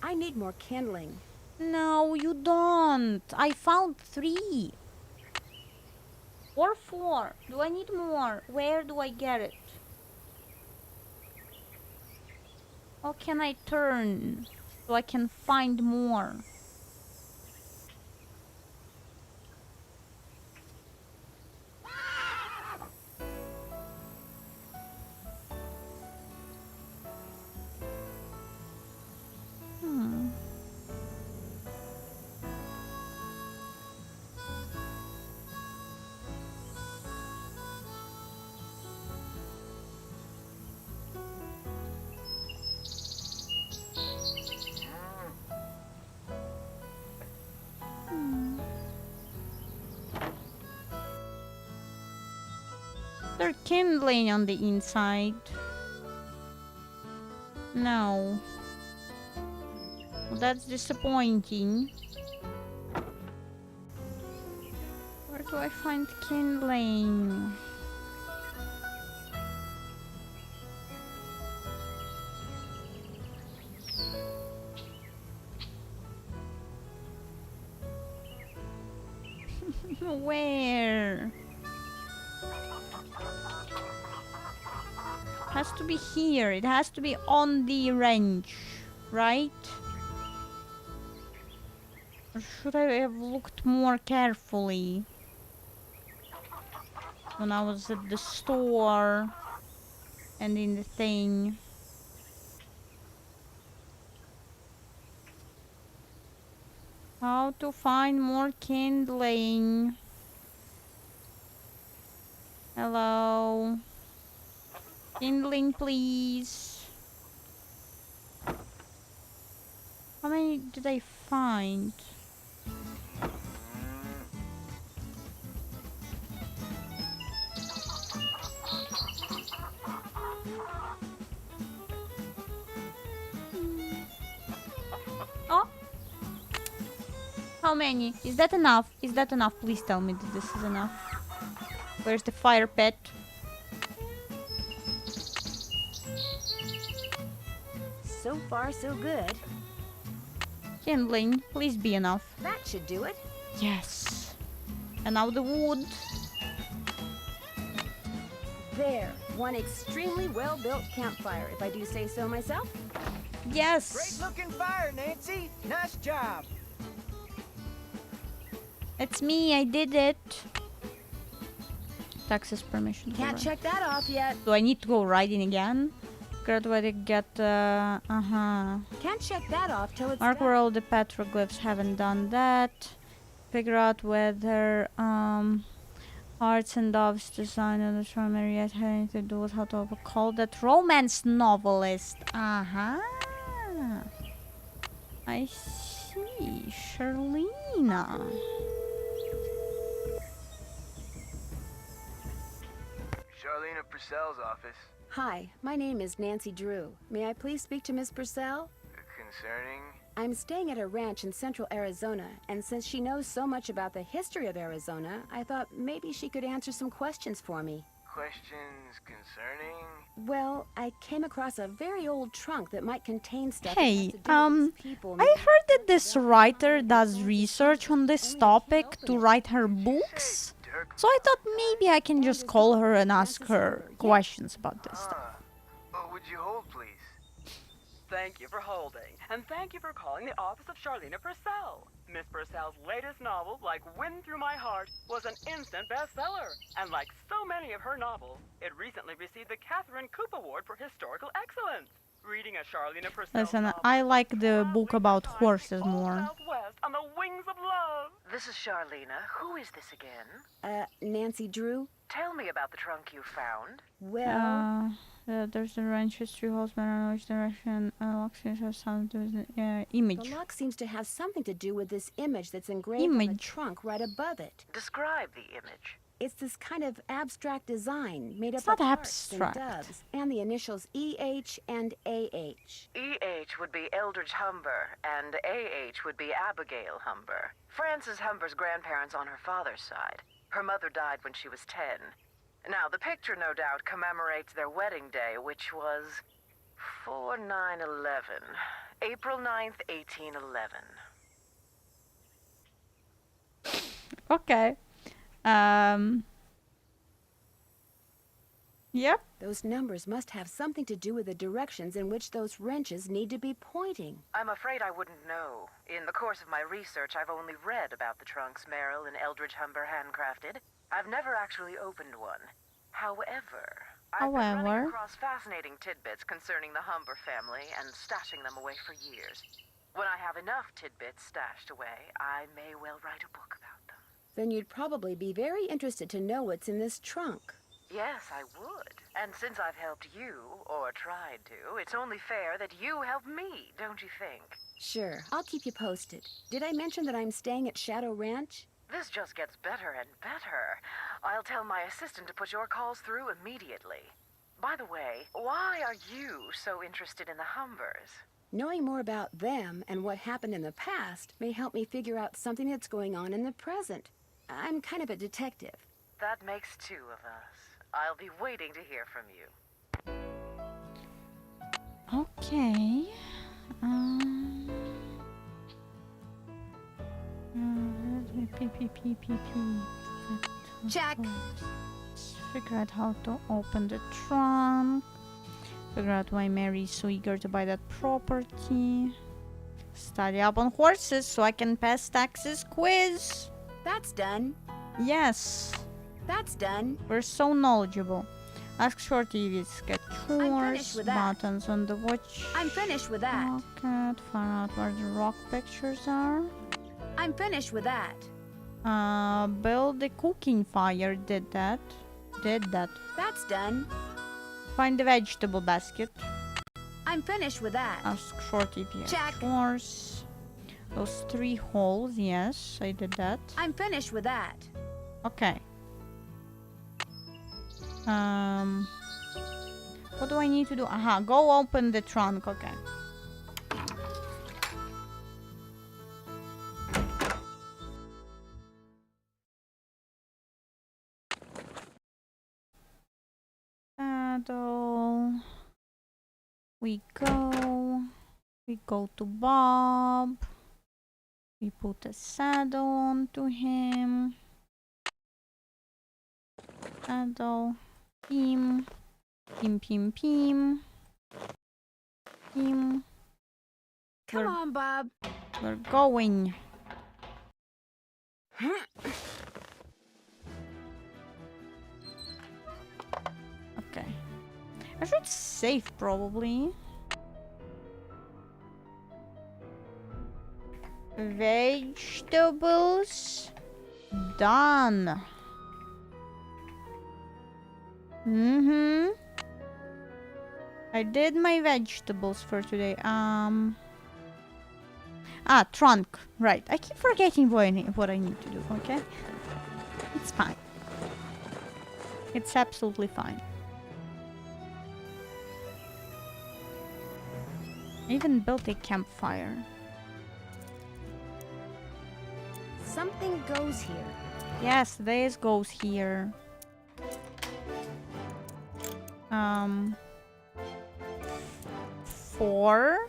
I need more kindling. No, you don't. I found 3. Or 4. Do I need more? Where do I get it? How can I turn so I can find more? They're kindling on the inside. No. Well, that's disappointing. Where do I find kindling? Where? Has to be here. It has to be on the range, right? Or should I have looked more carefully when I was at the store and in the thing? How to find more kindling? Hello? Kindling, please. How many did I find? Oh! How many? Is that enough? Is that enough? Please tell me that this is enough. Where's the fire pit? So far, so good. Kindling, please be enough. That should do it. Yes. And now the wood. There, one extremely well-built campfire, if I do say so myself. Yes. Great-looking fire, Nancy. Nice job. It's me, I did it. Taxes permission. Can't check that off yet. Do I need to go riding again? Graduated, get Can't check that off till it's mark done. where all the petroglyphs. Haven't done that. Figure out whether Hearts and Doves design on the charm yet had anything to do with how to call that romance novelist. I see. Charlena. Charlena Purcell's office. Hi, my name is Nancy Drew. May I please speak to Miss Purcell? Concerning? I'm staying at a ranch in central Arizona, and since she knows so much about the history of Arizona, I thought maybe she could answer some questions for me. Questions concerning? Well, I came across a very old trunk that might contain stuff that Hey, has to do with these people. I heard that this writer does research on this topic to write her books. So I thought maybe I can just call her and ask her questions about this stuff. Would you hold, please? Thank you for holding, and thank you for calling the office of Charlena Purcell. Miss Purcell's latest novel, Like Wind Through My Heart, was an instant bestseller. And like so many of her novels, it recently received the Catherine Coop Award for Historical Excellence. Reading a Charlena Purcell Listen, novel I is like the book proudly about retired horses the Old more. Southwest on the wings of love. This is Charlena. Who is this again? Nancy Drew? Tell me about the trunk you found. Well... There's the ranch history horseman in which direction locks seems to have something to do with the image. The lock seems to have something to do with this image that's engraved on the trunk right above it. Describe the image. It's this kind of abstract design made It's up not of hearts and abstract. doves, and the initials EH and AH. EH would be Eldridge Humber, and AH would be Abigail Humber. Frances Humber's grandparents on her father's side. Her mother died when she was 10. Now, the picture, no doubt, commemorates their wedding day, which was 4/9/11. April 9th, 1811. Okay. Yep. Those numbers must have something to do with the directions in which those wrenches need to be pointing. I'm afraid I wouldn't know. In the course of my research, I've only read about the trunks Merrill and Eldridge Humber handcrafted. I've never actually opened one. However, I've been running across fascinating tidbits concerning the Humber family and stashing them away for years. When I have enough tidbits stashed away, I may well write a book about them. Then you'd probably be very interested to know what's in this trunk. Yes, I would. And since I've helped you, or tried to, it's only fair that you help me, don't you think? Sure, I'll keep you posted. Did I mention that I'm staying at Shadow Ranch? This just gets better and better. I'll tell my assistant to put your calls through immediately. By the way, why are you so interested in the Humbers? Knowing more about them and what happened in the past may help me figure out something that's going on in the present. I'm kind of a detective. That makes two of us. I'll be waiting to hear from you. Okay. Check. Figure out how to open the trunk. Figure out why Mary is so eager to buy that property. Study up on horses so I can pass taxes quiz. That's done. Yes. That's done. We're so knowledgeable. Ask Shorty if it's get chores, with that. buttons on the watch. I'm finished with that. Rocket, find out where the rock pictures are. I'm finished with that. Build the cooking fire. Did that. That's done. Find the vegetable basket. I'm finished with that. Ask Shorty if he has Check. chores. Those 3 holes. Yes, I did that. I'm finished with that. Okay. What do I need to do? Aha, go open the trunk. Okay. Saddle. We go to Bob. We put a saddle onto him. Saddle. Pim. Pim, pim, pim. Pim. Come on, Bob. We're going. Okay. I should save probably. Vegetables. Done. I did my vegetables for today. Trunk. Right. I keep forgetting what I need to do, okay? It's fine. It's absolutely fine. I even built a campfire. Something goes here. Yes, this goes here. 4.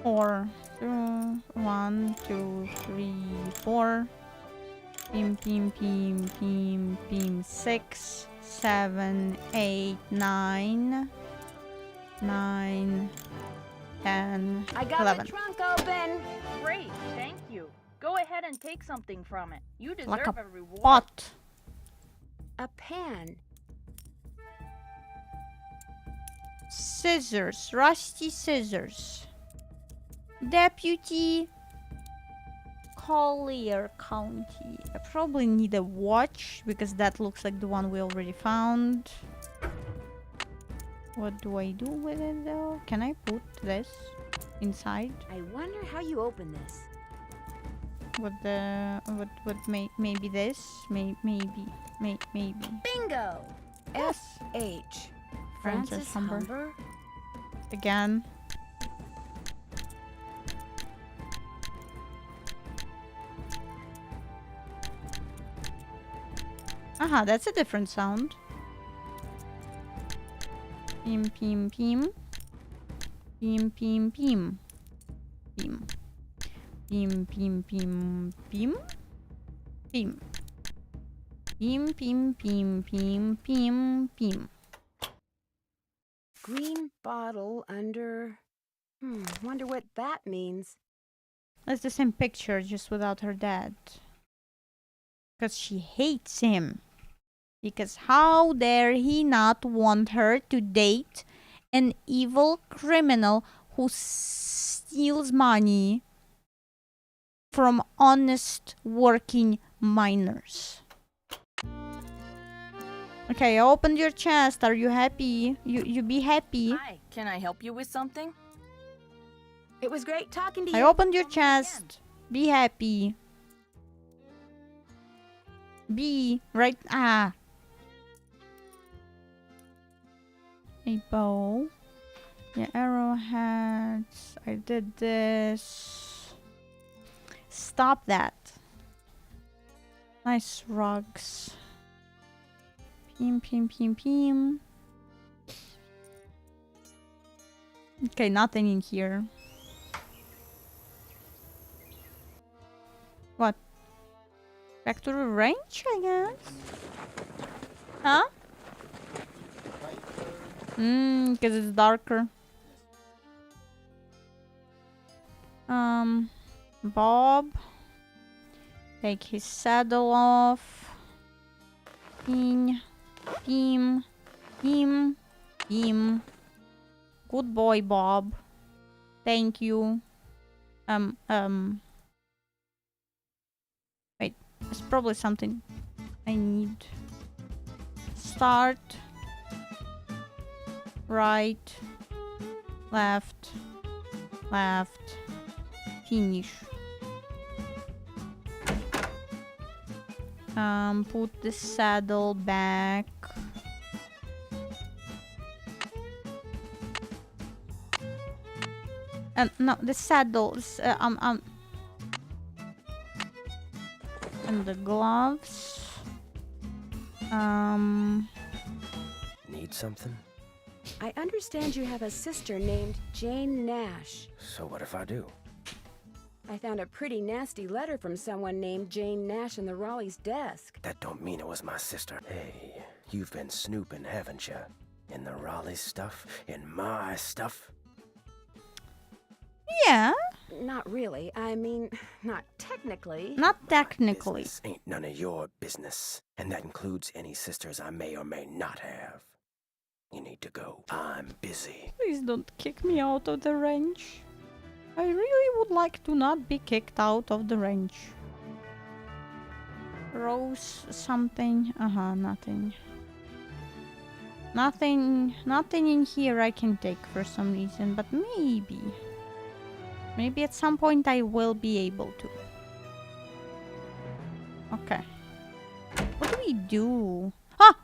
4. 1, 2, 3, 4. Pim. 6, 7, 8, 9. 9, 10, I got 11. the trunk open. Great, thank you. Go ahead and take something from it. You deserve Like a reward. pot. A pan. Scissors. Rusty scissors. Deputy Collier County. I probably need a watch because that looks like the one we already found. What do I do with it though? Can I put this inside? I wonder how you open this. Maybe this? Maybe. Bingo! Yes. F.H. Francis Humber. Humber? Again. Aha, that's a different sound. Pim. Pim. Pim. Pim. Pim. Pim. Pim. Pim. Pim. Pim. Pim. Pim. Pim. Pim. Pim. Pim. Pim. Pim. Green bottle under... wonder what that means. That's the same picture, just without her dad. Because she hates him. Because how dare he not want her to date an evil criminal who steals money from honest working miners. Okay, I opened your chest. Are you happy? You be happy. Hi, can I help you with something? It was great talking to you. I opened your chest. Be happy. Be right. A bow. Yeah, arrowheads. I did this. Stop that. Nice rugs. Pim. Okay, nothing in here. What? Back to the range, I guess? Huh? Because it's darker. Bob. Take his saddle off. Pim. Good boy, Bob. Thank you. Wait, there's probably something I need. Start. Right. Left. Finish. Put the saddle back. No, the saddles. And the gloves. Need something? I understand you have a sister named Jane Nash. So what if I do? I found a pretty nasty letter from someone named Jane Nash in the Raleigh's desk. That don't mean it was my sister. Hey, you've been snooping, haven't you? In the Raleigh stuff? In my stuff? Yeah. Not really. I mean, not technically. Not technically. Business ain't none of your business. And that includes any sisters I may or may not have. You need to go. I'm busy. Please don't kick me out of the range. I really would like to not be kicked out of the range. Rose something. Nothing. Nothing in here I can take for some reason, but maybe. Maybe at some point I will be able to. Okay. What do we do? Ah!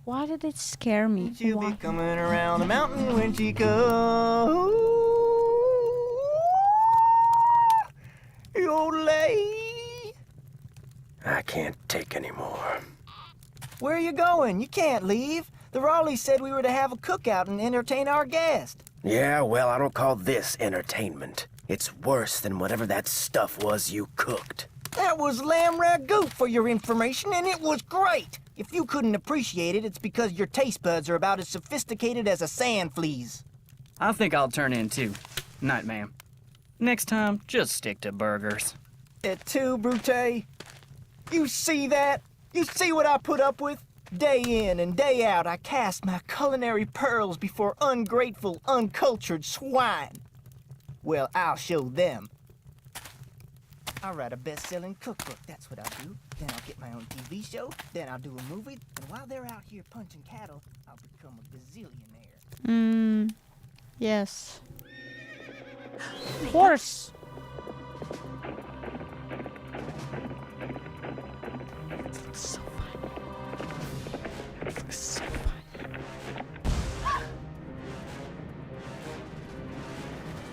Why did it scare me? She'll be coming around the mountain when she goes. Yodelay. I can't take any more. Where are you going? You can't leave. The Raleighs said we were to have a cookout and entertain our guest. Yeah, well, I don't call this entertainment. It's worse than whatever that stuff was you cooked. That was lamb ragout for your information, and it was great! If you couldn't appreciate it, it's because your taste buds are about as sophisticated as a sand flea's. I think I'll turn in too. Night, ma'am. Next time, just stick to burgers. Et tu, Brute? You see that? You see what I put up with? Day in and day out, I cast my culinary pearls before ungrateful, uncultured swine. Well, I'll show them. I'll write a best-selling cookbook, that's what I'll do. Then I'll get my own TV show, then I'll do a movie, and while they're out here punching cattle, I'll become a gazillionaire. Yes. Horse! So funny. So funny.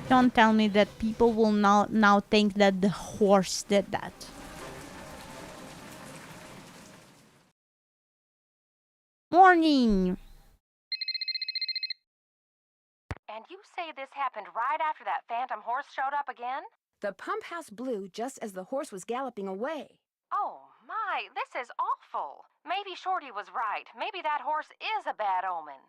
Don't tell me that people will now think that the horse did that. Morning! And you say this happened right after that phantom horse showed up again? The pump house blew just as the horse was galloping away. Oh my, this is awful. Maybe Shorty was right. Maybe that horse is a bad omen.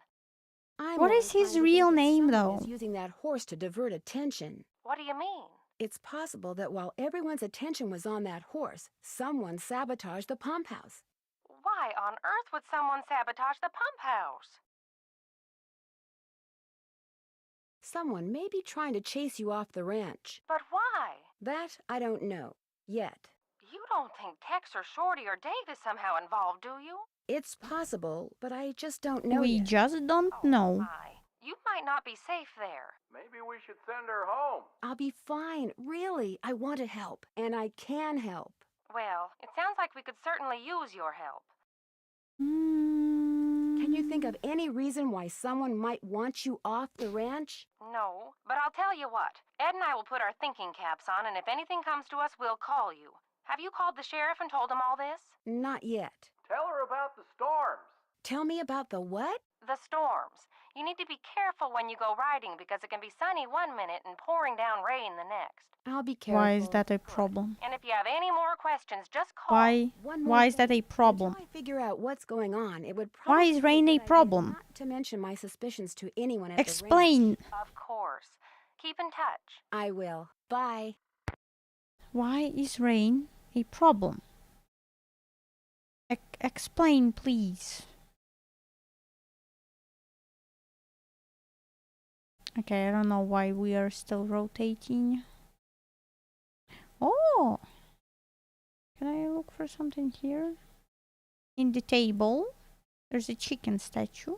What is his real name, though? Is using that horse to divert attention. What do you mean? It's possible that while everyone's attention was on that horse, someone sabotaged the pump house. Why on earth would someone sabotage the pump house? Someone may be trying to chase you off the ranch. But why? That I don't know. Yet. You don't think Tex or Shorty or Dave is somehow involved, do you? It's possible, but I just don't know We yet. just don't know. My. You might not be safe there. Maybe we should send her home. I'll be fine. Really, I want to help, and I can help. Well, it sounds like we could certainly use your help. Can you think of any reason why someone might want you off the ranch? No, but I'll tell you what. Ed and I will put our thinking caps on, and if anything comes to us, we'll call you. Have you called the sheriff and told him all this? Not yet. Tell her about the storms. Tell me about the what? The storms. You need to be careful when you go riding because it can be sunny one minute and pouring down rain the next. I'll be careful. Why is that a problem? And if you have any more questions, just call. Why is that a problem? Until I figure out what's going on, it would probably Why is rain a problem? not to mention my suspicions to anyone at the Explain. ranch. Of course. Keep in touch. I will. Bye. Why is rain a problem? Explain, please. Okay, I don't know why we are still rotating. Oh! Can I look for something here? In the table, there's a chicken statue.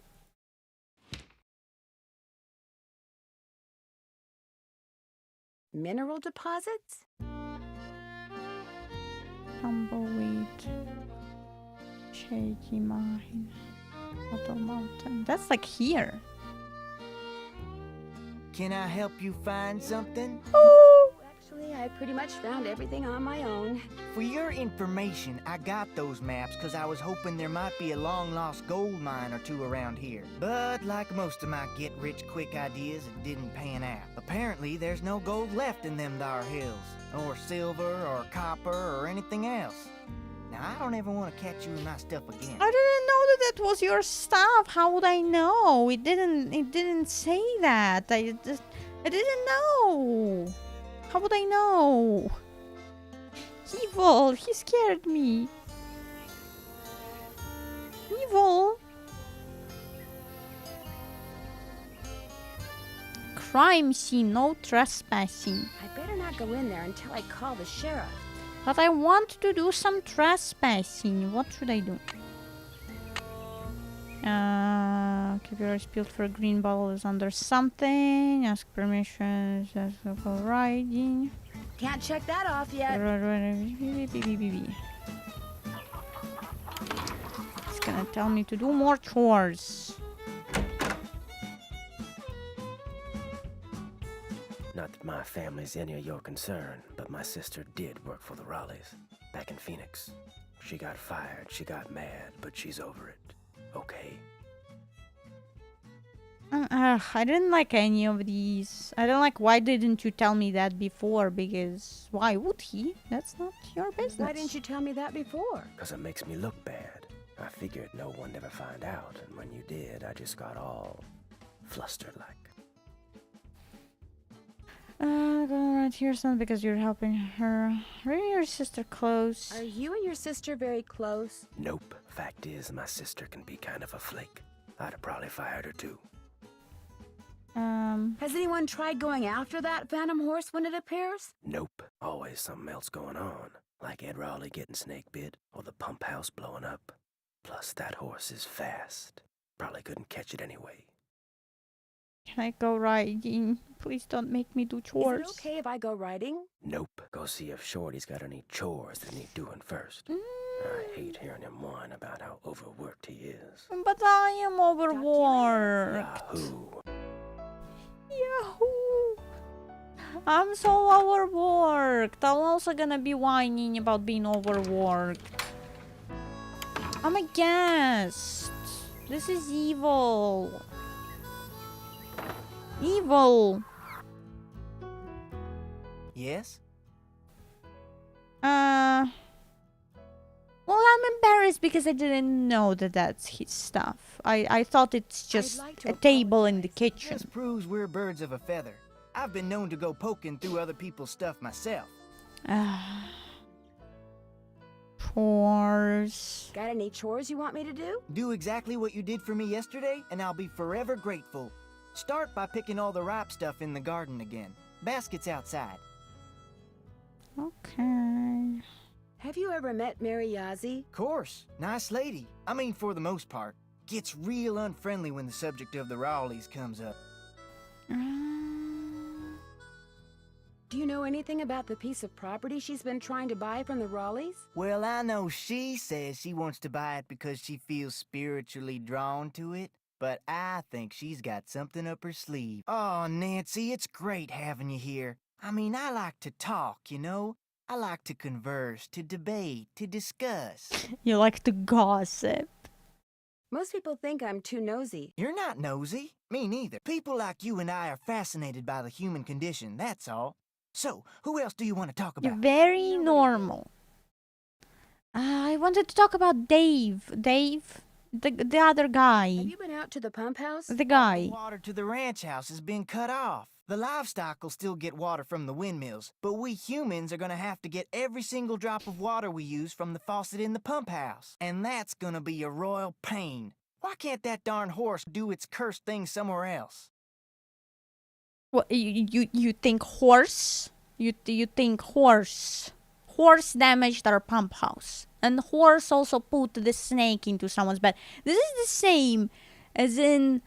Mineral deposits? Tumbleweed. Shady mine. Bottle mountain. That's like here. Can I help you find something? Oh! Actually, I pretty much found everything on my own. For your information, I got those maps because I was hoping there might be a long-lost gold mine or two around here. But like most of my get-rich-quick ideas, it didn't pan out. Apparently, there's no gold left in them thar hills, or silver, or copper, or anything else. Now, I don't ever want to catch you in my stuff again. I didn't know that that was your stuff. How would I know? It didn't say that. I didn't know. How would I know? Evil, he scared me. Evil. Crime scene, no trespassing. I better not go in there until I call the sheriff. But I want to do some trespassing. What should I do? Keep your eyes peeled for a green bottle is under something. Ask permission. Ask for riding. Can't check that off yet. It's gonna tell me to do more chores. Not that my family's any of your concern, but my sister did work for the Raleighs back in Phoenix. She got fired, she got mad, but she's over it. Okay. I didn't like any of these. I don't like. Why didn't you tell me that before? Because why would he? That's not your business. Why didn't you tell me that before? Because it makes me look bad. I figured no one'd ever find out, and when you did, I just got all flustered like. Go right here, son, because you're helping her. Are you and your sister close? Are you and your sister very close? Nope. Fact is, my sister can be kind of a flake. I'd have probably fired her too. Has anyone tried going after that phantom horse when it appears? Nope. Always something else going on. Like Ed Raleigh getting snake bit, or the pump house blowing up. Plus, that horse is fast. Probably couldn't catch it anyway. Can I go riding? Please don't make me do chores. Is it okay if I go riding? Nope. Go see if Shorty's got any chores that need doing first. I hate hearing him whine about how overworked he is. But I am overworked. Yahoo! Yahoo! I'm so overworked. I'm also gonna be whining about being overworked. I'm a guest. This is evil. Evil. Yes? Well, I'm embarrassed because I didn't know that that's his stuff. I thought it's just a table in the kitchen. This proves we're birds of a feather. I've been known to go poking through other people's stuff myself. Chores. Got any chores you want me to do? Do exactly what you did for me yesterday, and I'll be forever grateful. Start by picking all the ripe stuff in the garden again. Basket's outside. Okay. Have you ever met Mary Yazzie? Course. Nice lady. I mean, for the most part. Gets real unfriendly when the subject of the Rowleys comes up. Do you know anything about the piece of property she's been trying to buy from the Raleighs? Well, I know she says she wants to buy it because she feels spiritually drawn to it. But I think she's got something up her sleeve. Oh, Nancy, it's great having you here. I mean, I like to talk, you know? I like to converse, to debate, to discuss. You like to gossip. Most people think I'm too nosy. You're not nosy. Me neither. People like you and I are fascinated by the human condition, that's all. So, who else do you want to talk about? You're very normal. I wanted to talk about Dave. Dave? The other guy. Have you been out to the pump house? The guy. Water to the ranch house has been cut off. The livestock will still get water from the windmills, but we humans are gonna have to get every single drop of water we use from the faucet in the pump house. And that's gonna be a royal pain. Why can't that darn horse do its cursed thing somewhere else? What, you think horse? You think horse? Horse damaged our pump house. And horse also put the snake into someone's bed. This is the same as in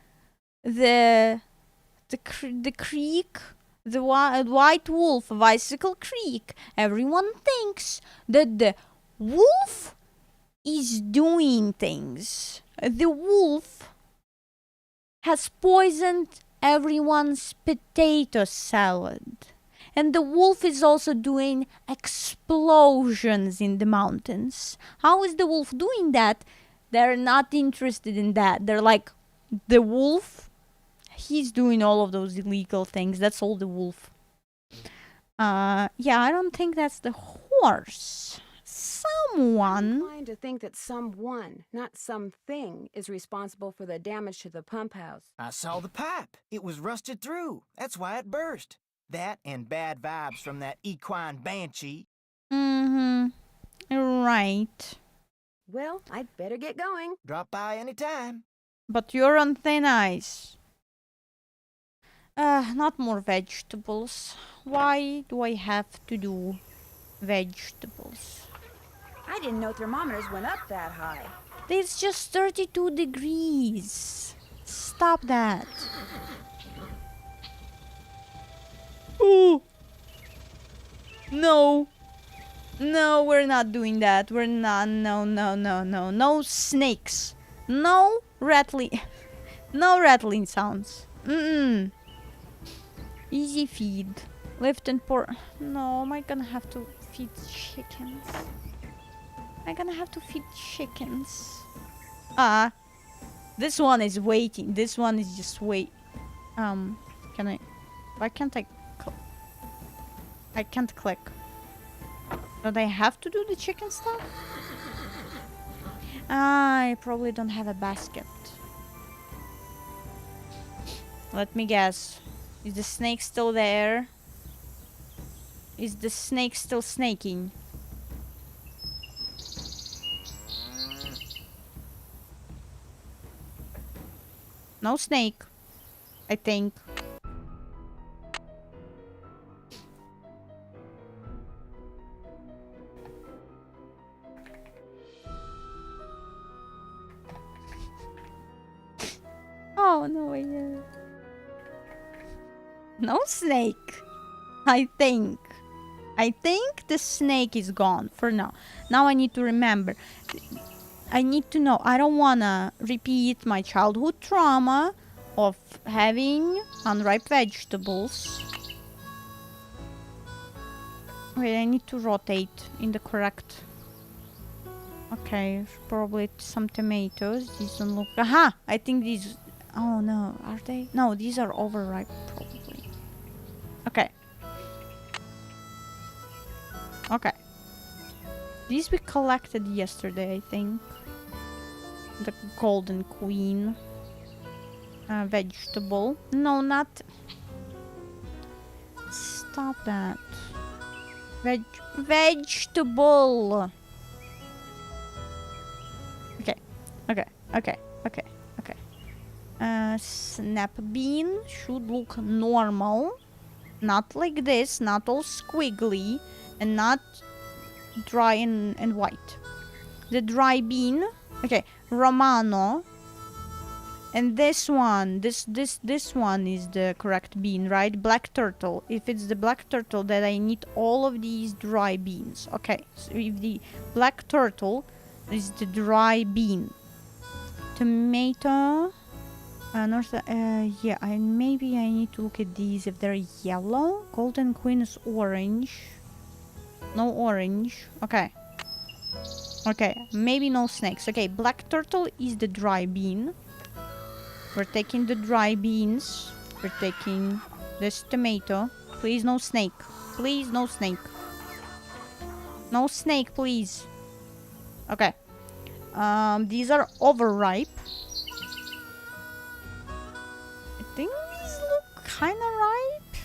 the creek, the White Wolf of Icicle Creek. Everyone thinks that the wolf is doing things. The wolf has poisoned everyone's potato salad. And the wolf is also doing explosions in the mountains. How is the wolf doing that? They're not interested in that. They're like, the wolf, he's doing all of those illegal things. That's all the wolf. Yeah, I don't think that's the horse. Someone... I'm inclined to think that someone, not something, is responsible for the damage to the pump house. I saw the pipe. It was rusted through. That's why it burst. That and bad vibes from that equine banshee. Right. Well, I'd better get going. Drop by anytime. But you're on thin ice. Not more vegetables. Why do I have to do vegetables? I didn't know thermometers went up that high. It's just 32 degrees. Stop that. Ooh. No. No, we're not doing that. We're not. No. No snakes. No rattling. No rattling sounds. Easy feed. Lift and pour. No, am I gonna have to feed chickens? Am I gonna have to feed chickens? This one is waiting. This one is just wait. Can I? Why can't I? I can't click. Don't I have to do the chicken stuff? I probably don't have a basket. Let me guess. Is the snake still there? Is the snake still snaking? No snake, I think. Oh, no, no snake. I think the snake is gone for now. Now I need to remember. I need to know. I don't wanna repeat my childhood trauma of having unripe vegetables. Wait, I need to rotate in the correct. Okay, probably some tomatoes. These don't look. Aha! I think these. Oh no, are they? No, these are overripe probably. Okay. Okay. These we collected yesterday, I think. The golden queen. Vegetable. No, not. Stop that. Vegetable. Okay. Okay. Okay. Okay. Okay. Snap bean should look normal. Not like this. Not all squiggly. And not dry and white. The dry bean. Okay. Romano. And this one, this one is the correct bean, right? Black turtle. If it's the black turtle, then I need all of these dry beans. Okay, so if the black turtle is the dry bean. Tomato. Yeah, maybe I need to look at these if they're yellow. Golden queen is orange. No orange. Okay. Okay, maybe no snakes. Okay, black turtle is the dry bean. We're taking the dry beans. We're taking this tomato. Please, no snake. Please, no snake. No snake, please. Okay. These are overripe. I think these look kind of ripe.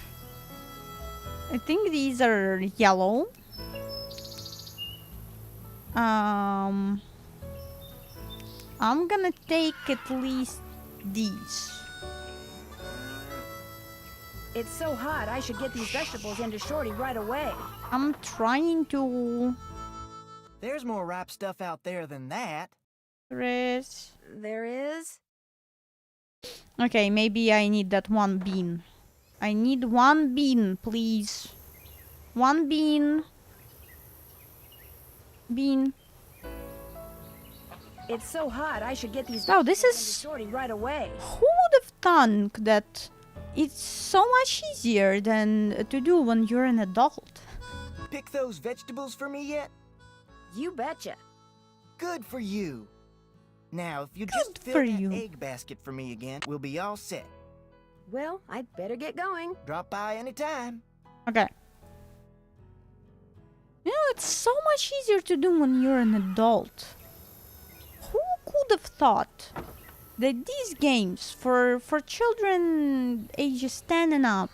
I think these are yellow. I'm gonna take at least these. It's so hot, I should get these vegetables into Shorty right away. I'm trying to. There's more ripe stuff out there than that. There is? Okay, maybe I need that one bean. I need one bean, please. One bean. Bean. It's so hot, I should get these Oh, this into is. Shorty right away. Who would have thunk that it's so much easier than to do when you're an adult? Pick those vegetables for me yet? You betcha. Good for you. Now, if you Good just for fill that you. egg basket for me again, we'll be all set. Well, I'd better get going. Drop by anytime. Okay. You know, it's so much easier to do when you're an adult. Who could have thought that these games for children ages 10 and up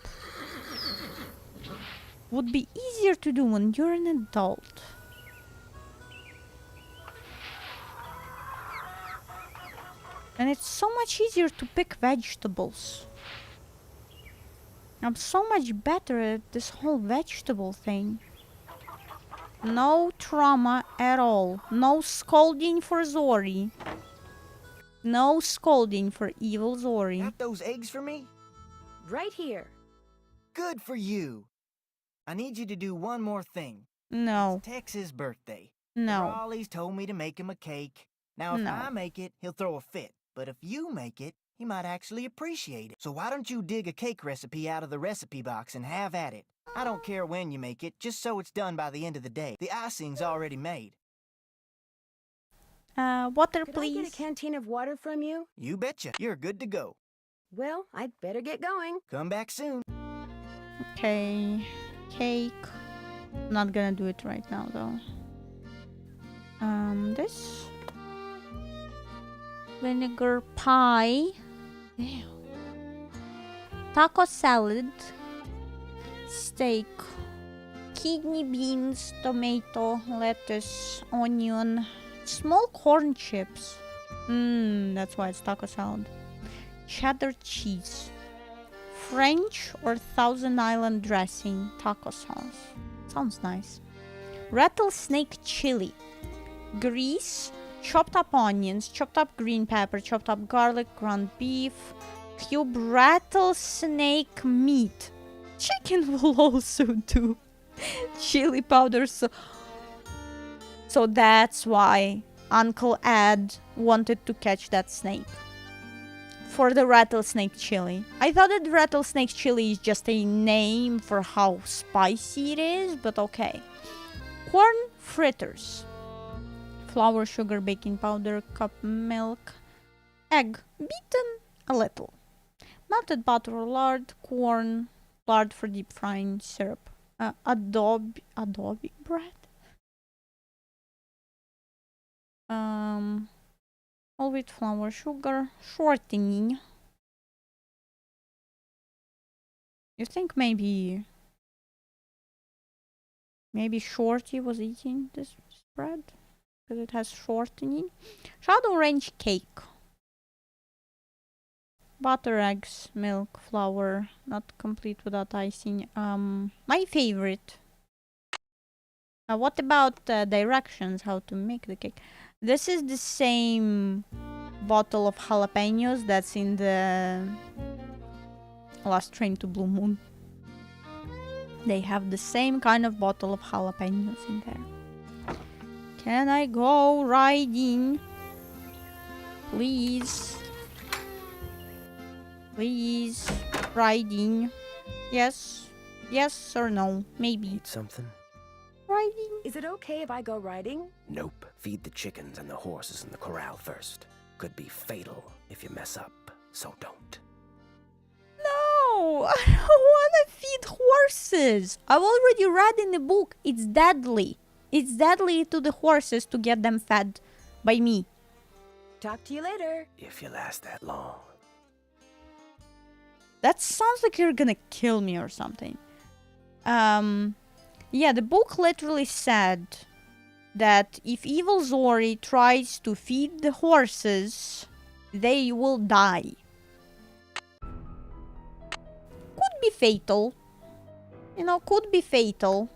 would be easier to do when you're an adult? And it's so much easier to pick vegetables. I'm so much better at this whole vegetable thing. No trauma at all. No scolding for Zori. No scolding for evil Zori. Got those eggs for me? Right here. Good for you. I need you to do one more thing. No. It's Tex's birthday. No. Raleigh's told me to make him a cake. Now, if No. I make it, he'll throw a fit. But if you make it, he might actually appreciate it. So why don't you dig a cake recipe out of the recipe box and have at it? I don't care when you make it, just so it's done by the end of the day. The icing's already made. Water, Could please. I get a canteen of water from you? You betcha. You're good to go. Well, I'd better get going. Come back soon. Okay. Cake. Not gonna do it right now, though. This. Vinegar pie. Ew. Taco salad. Steak. Kidney beans, tomato, lettuce, onion, small corn chips. That's why it's taco salad. Cheddar cheese. French or Thousand Island dressing, taco sauce. Sounds nice. Rattlesnake chili. Grease, chopped up onions, chopped up green pepper, chopped up garlic, ground beef, cube rattlesnake meat. Chicken will also do. Chili powder, so that's why Uncle Ed wanted to catch that snake. For the rattlesnake chili. I thought that rattlesnake chili is just a name for how spicy it is, but okay. Corn fritters. Flour, sugar, baking powder, cup milk, egg, beaten a little. Melted butter or lard, corn, lard for deep frying, syrup. Adobe bread? All wheat flour, sugar, shortening. You think maybe Shorty was eating this bread? Because it has shortening. Shadow range cake. Butter, eggs, milk, flour. Not complete without icing. My favorite. What about directions? How to make the cake? This is the same bottle of jalapenos that's in the Last Train to Blue Moon. They have the same kind of bottle of jalapenos in there. Can I go riding? Please. Please. Riding. Yes. Yes or no? Maybe. Eat something? Riding. Is it okay if I go riding? Nope. Feed the chickens and the horses in the corral first. Could be fatal if you mess up, so don't. No! I don't want to feed horses! I've already read in the book. It's deadly. It's deadly to the horses to get them fed by me. Talk to you later. If you last that long. That sounds like you're gonna kill me or something. Yeah, the book literally said that if evil Zori tries to feed the horses, they will die. Could be fatal. You know, could be fatal.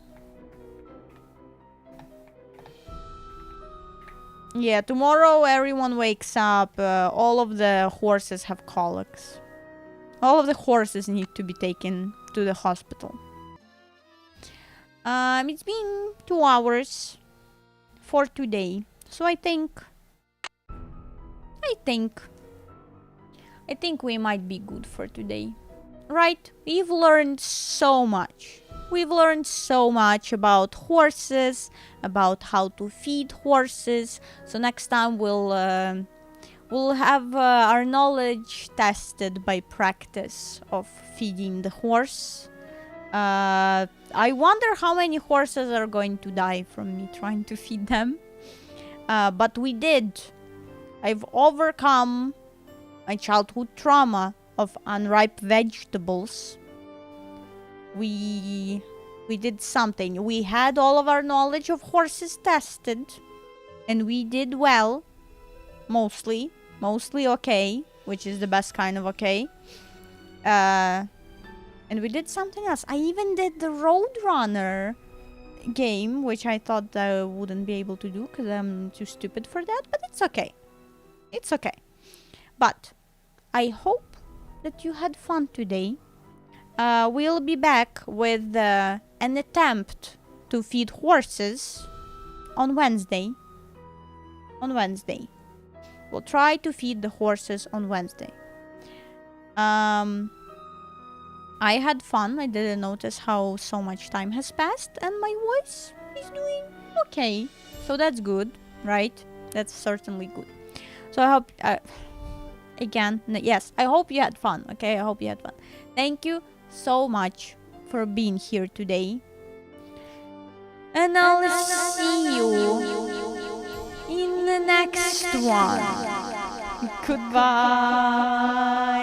Yeah, tomorrow everyone wakes up, all of the horses have colics. All of the horses need to be taken to the hospital. It's been 2 hours for today, so I think we might be good for today. Right? We've learned so much. We've learned so much about horses, about how to feed horses. So next time we'll have our knowledge tested by practice of feeding the horse. I wonder how many horses are going to die from me trying to feed them. But we did. I've overcome my childhood trauma of unripe vegetables. We did something. We had all of our knowledge of horses tested, and we did well. Mostly okay, which is the best kind of okay. And we did something else. I even did the Roadrunner game, which I thought I wouldn't be able to do because I'm too stupid for that, but it's okay. It's okay. But I hope that you had fun today. We'll be back with an attempt to feed horses on Wednesday. We'll try to feed the horses on Wednesday. I had fun. I didn't notice how so much time has passed, and my voice is doing okay. So that's good, right? That's certainly good. So I hope, again, yes, I hope you had fun, okay? I hope you had fun. Thank you so much for being here today. And I'll see you in the next one. Goodbye.